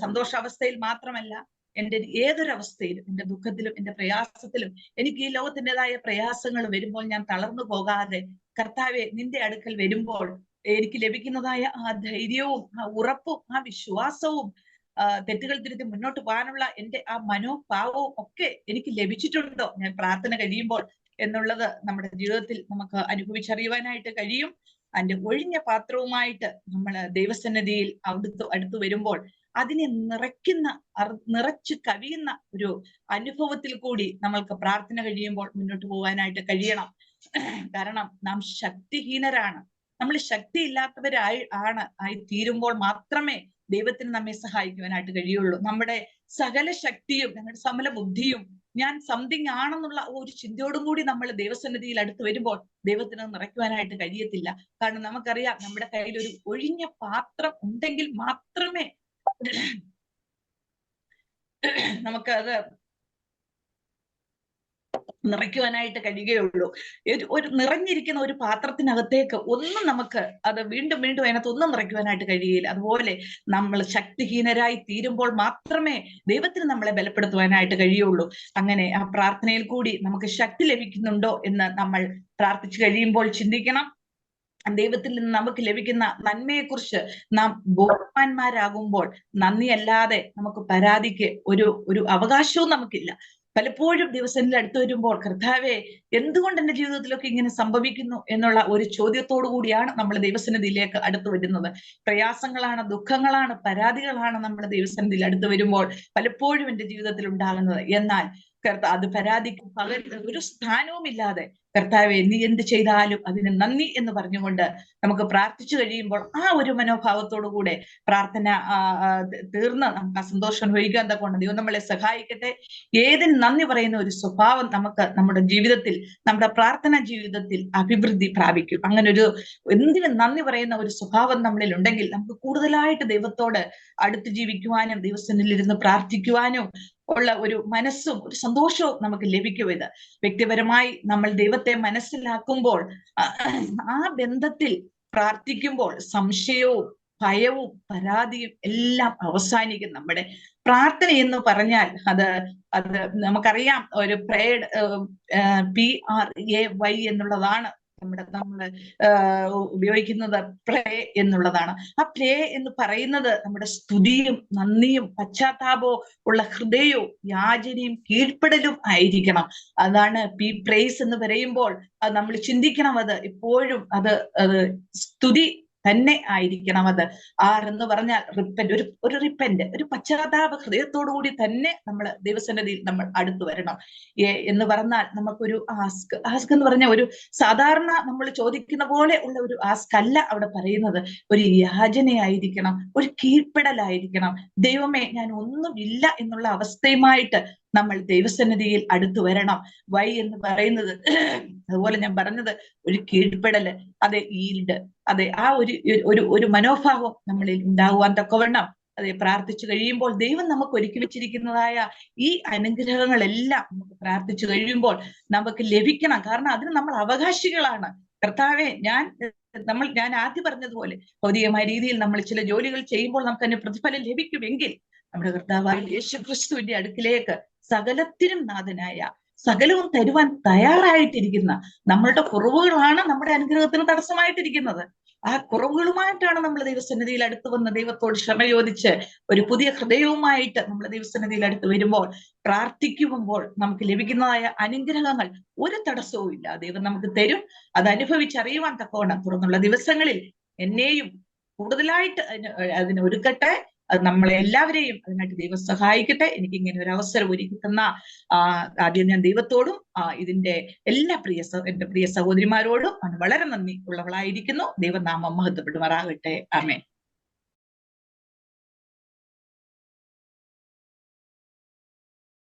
സന്തോഷാവസ്ഥയിൽ മാത്രമല്ല, എന്റെ ഏതൊരവസ്ഥയിലും, എന്റെ ദുഃഖത്തിലും എന്റെ പ്രയാസത്തിലും, എനിക്ക് ഈ ലോകത്തിൻ്റെതായ പ്രയാസങ്ങൾ വരുമ്പോൾ ഞാൻ തളർന്നു പോകാതെ, കർത്താവെ നിന്റെ അടുക്കൽ വരുമ്പോൾ എനിക്ക് ലഭിക്കുന്നതായ ആ ധൈര്യവും ആ ഉറപ്പും ആ വിശ്വാസവും തെറ്റുകൾ തിരുത്തി മുന്നോട്ട് പോകാനുള്ള എന്റെ ആ മനോഭാവവും ഒക്കെ എനിക്ക് ലഭിച്ചിട്ടുണ്ടോ ഞാൻ പ്രാർത്ഥന കഴിയുമ്പോൾ എന്നുള്ളത് നമ്മുടെ ജീവിതത്തിൽ നമുക്ക് അനുഭവിച്ചറിയുവാനായിട്ട് കഴിയും. അതിന്റെ ഒഴിഞ്ഞ പാത്രവുമായിട്ട് നമ്മൾ ദൈവസന്നിധിയിൽ അടുത്ത് വരുമ്പോൾ അതിനെ നിറച്ചു കവിയുന്ന ഒരു അനുഭവത്തിൽ കൂടി നമ്മൾക്ക് പ്രാർത്ഥന കഴിയുമ്പോൾ മുന്നോട്ട് പോകാനായിട്ട് കഴിയണം. കാരണം നാം ശക്തിഹീനരാണ്. നമ്മൾ ശക്തിയില്ലാത്തവരായി തീരുമ്പോൾ മാത്രമേ ദൈവത്തിന് നമ്മെ സഹായിക്കുവാനായിട്ട് കഴിയുള്ളൂ. നമ്മുടെ സകല ശക്തിയും, ഞങ്ങളുടെ സമല ബുദ്ധിയും ഞാൻ സംതിങ് ആണെന്നുള്ള ഒരു ചിന്തയോടും കൂടി നമ്മൾ ദൈവസന്നിധിയിൽ അടുത്ത് വരുമ്പോൾ ദൈവത്തിന് നിറയ്ക്കുവാനായിട്ട് കഴിയത്തില്ല. കാരണം നമുക്കറിയാം, നമ്മുടെ കയ്യിൽ ഒരു ഒഴിഞ്ഞ പാത്രം ഉണ്ടെങ്കിൽ മാത്രമേ നമുക്കത് നിറയ്ക്കുവാനായിട്ട് കഴിയുകയുള്ളൂ. ഒരു നിറഞ്ഞിരിക്കുന്ന ഒരു പാത്രത്തിനകത്തേക്ക് ഒന്നും നമുക്ക് അത് വീണ്ടും വീണ്ടും അതിനകത്ത് ഒന്നും നിറയ്ക്കുവാനായിട്ട് കഴിയില്ല. അതുപോലെ നമ്മൾ ശക്തിഹീനരായി തീരുമ്പോൾ മാത്രമേ ദൈവത്തിന് നമ്മളെ ബലപ്പെടുത്തുവാനായിട്ട് കഴിയുള്ളൂ. അങ്ങനെ ആ പ്രാർത്ഥനയിൽ കൂടി നമുക്ക് ശക്തി ലഭിക്കുന്നുണ്ടോ എന്ന് നമ്മൾ പ്രാർത്ഥിച്ചു കഴിയുമ്പോൾ ചിന്തിക്കണം. ദൈവത്തിൽ നിന്ന് നമുക്ക് ലഭിക്കുന്ന നന്മയെക്കുറിച്ച് നാം ബോധവാന്മാരാകുമ്പോൾ നന്ദിയല്ലാതെ നമുക്ക് പരാതിക്ക് ഒരു അവകാശവും നമുക്കില്ല. പലപ്പോഴും ദിവസങ്ങളിൽ അടുത്ത് വരുമ്പോൾ കർത്താവെ എന്തുകൊണ്ട് എന്റെ ജീവിതത്തിലൊക്കെ ഇങ്ങനെ സംഭവിക്കുന്നു എന്നുള്ള ഒരു ചോദ്യത്തോടു കൂടിയാണ് നമ്മൾ ദൈവസന്നിധിയിലേക്ക് അടുത്ത് വരുന്നത്. പ്രയാസങ്ങളാണ്, ദുഃഖങ്ങളാണ്, പരാതികളാണ് നമ്മൾ ദൈവസന്നിധിയിൽ അടുത്ത് വരുമ്പോൾ പലപ്പോഴും എന്റെ ജീവിതത്തിൽ ഉണ്ടാകുന്നത്. എന്നാൽ അത് പരാതിക്ക് പകരം ഒരു സ്ഥാനവുമില്ലാതെ കർത്താവെ നീ എന്ത് ചെയ്താലും അതിന് നന്ദി എന്ന് പറഞ്ഞുകൊണ്ട് നമുക്ക് പ്രാർത്ഥിച്ചു കഴിയുമ്പോൾ ആ ഒരു മനോഭാവത്തോടു കൂടെ പ്രാർത്ഥന തീർന്ന് നമുക്ക് ആ സന്തോഷം അനുഭവിക്കാൻ തക്കോണം ദൈവം നമ്മളെ സഹായിക്കട്ടെ. ഏതിന് നന്ദി പറയുന്ന ഒരു സ്വഭാവം നമുക്ക് നമ്മുടെ ജീവിതത്തിൽ, നമ്മുടെ പ്രാർത്ഥന ജീവിതത്തിൽ അഭിവൃദ്ധി പ്രാപിക്കും. അങ്ങനെ ഒരു എന്തിന് നന്ദി പറയുന്ന ഒരു സ്വഭാവം നമ്മളിൽ ഉണ്ടെങ്കിൽ നമുക്ക് കൂടുതലായിട്ട് ദൈവത്തോട് അടുത്ത് ജീവിക്കുവാനും ദൈവസന്നിധിയിലിരുന്ന് പ്രാർത്ഥിക്കുവാനും ഉള്ള ഒരു മനസ്സും ഒരു സന്തോഷവും നമുക്ക് ലഭിക്കും. ഇത് വ്യക്തിപരമായി നമ്മൾ ദൈവത്തെ മനസ്സിലാക്കുമ്പോൾ ആ ബന്ധത്തിൽ പ്രാർത്ഥിക്കുമ്പോൾ സംശയവും ഭയവും പരാതിയും എല്ലാം അവസാനിക്കും. നമ്മുടെ പ്രാർത്ഥന എന്ന് പറഞ്ഞാൽ അത് നമുക്കറിയാം, ഒരു പ്രേയർ PRAY എന്നുള്ളതാണ് നമ്മൾ ഉപയോഗിക്കുന്നത്. പ്രേ എന്നുള്ളതാണ്. ആ പ്രേ എന്ന് പറയുന്നത് നമ്മുടെ സ്തുതിയും നന്ദിയും പശ്ചാത്താപവും ഉള്ള ഹൃദയവും യാചനയും കീഴ്പ്പെടലും ആയിരിക്കണം. അതാണ് പ്രേസ് എന്ന് പറയുമ്പോൾ അത് നമ്മൾ ചിന്തിക്കണം. അത് എപ്പോഴും അത് സ്തുതി തന്നെ ആയിരിക്കണം. അത് എന്ന് പറഞ്ഞാൽ റിപ്പന്റ്, ഒരു റിപ്പന്റ്, ഒരു പശ്ചാത്താപ ഹൃദയത്തോടു കൂടി തന്നെ നമ്മൾ ദൈവസന്നിധിയിൽ നമ്മൾ അടുത്ത് വരണം. എന്ന് പറഞ്ഞാൽ നമുക്കൊരു ആസ്ക് എന്ന് പറഞ്ഞാൽ ഒരു സാധാരണ നമ്മൾ ചോദിക്കുന്ന പോലെ ഉള്ള ഒരു ആസ്ക് അല്ല അവിടെ പറയുന്നത്. ഒരു യാചനയായിരിക്കണം, ഒരു കീഴ്പ്പെടലായിരിക്കണം. ദൈവമേ ഞാൻ ഒന്നുമില്ല എന്നുള്ള അവസ്ഥയുമായിട്ട് നമ്മൾ ദൈവസന്നിധിയിൽ അടുത്തു വരണം. വൈ എന്ന് പറയുന്നത് അതുപോലെ ഞാൻ പറഞ്ഞത് ഒരു കീഴ്പ്പെടല്, അതെ ഈൽഡ്, അതെ ആ ഒരു മനോഭാവം നമ്മളിൽ ഉണ്ടാകുവാൻ തക്കവണ്ണം അതെ പ്രാർത്ഥിച്ചു കഴിയുമ്പോൾ ദൈവം നമുക്ക് ഒരുക്കി വെച്ചിരിക്കുന്നതായ ഈ അനുഗ്രഹങ്ങളെല്ലാം നമുക്ക് പ്രാർത്ഥിച്ചു കഴിയുമ്പോൾ നമുക്ക് ലഭിക്കണം. കാരണം അതിന് നമ്മൾ അവകാശികളാണ്. കർത്താവെ ഞാൻ ആദ്യം പറഞ്ഞതുപോലെ ഭൗതികമായ രീതിയിൽ നമ്മൾ ചില ജോലികൾ ചെയ്യുമ്പോൾ നമുക്ക് അതിന് പ്രതിഫലം ലഭിക്കുമെങ്കിൽ നമ്മുടെ കർത്താവായ യേശുക്രിസ്തുവിന്റെ അടുക്കിലേക്ക് സകലത്തിനും നാഥനായ, സകലവും തരുവാൻ തയ്യാറായിട്ടിരിക്കുന്ന നമ്മളുടെ കുറവുകളാണ് നമ്മുടെ അനുഗ്രഹത്തിന് തടസ്സമായിട്ടിരിക്കുന്നത്. ആ കുറവുകളുമായിട്ടാണ് നമ്മൾ ദൈവസന്നിധിയിൽ അടുത്ത് വന്ന് ദൈവത്തോട് ക്ഷമ ചോദിച്ച് ഒരു പുതിയ ഹൃദയവുമായിട്ട് നമ്മൾ ദൈവസന്നിധിയിൽ അടുത്ത് വരുമ്പോൾ പ്രാർത്ഥിക്കുമ്പോൾ നമുക്ക് ലഭിക്കുന്നതായ അനുഗ്രഹങ്ങൾ ഒരു തടസ്സവും ഇല്ല. ദൈവം നമുക്ക് തരും. അത് അനുഭവിച്ചറിയുവാൻ തക്കവണ്ണം തുടർന്നുള്ള ദിവസങ്ങളിൽ എന്നെയും കൂടുതലായിട്ട് അതിന് ഒരുക്കട്ടെ. അത് നമ്മളെ എല്ലാവരെയും അതിനായിട്ട് ദൈവം സഹായിക്കട്ടെ. എനിക്ക് ഇങ്ങനെ ഒരു അവസരം ഒരുക്കി തന്ന ആദ്യം ഞാൻ ദൈവത്തോടും ഇതിന്റെ എല്ലാ എന്റെ പ്രിയ സഹോദരിമാരോടും വളരെ നന്ദി ഉള്ളവളായിരിക്കുന്നു. ദൈവനാമം മഹത്വപ്പെടുമാറാകട്ടെ. ആമേൻ.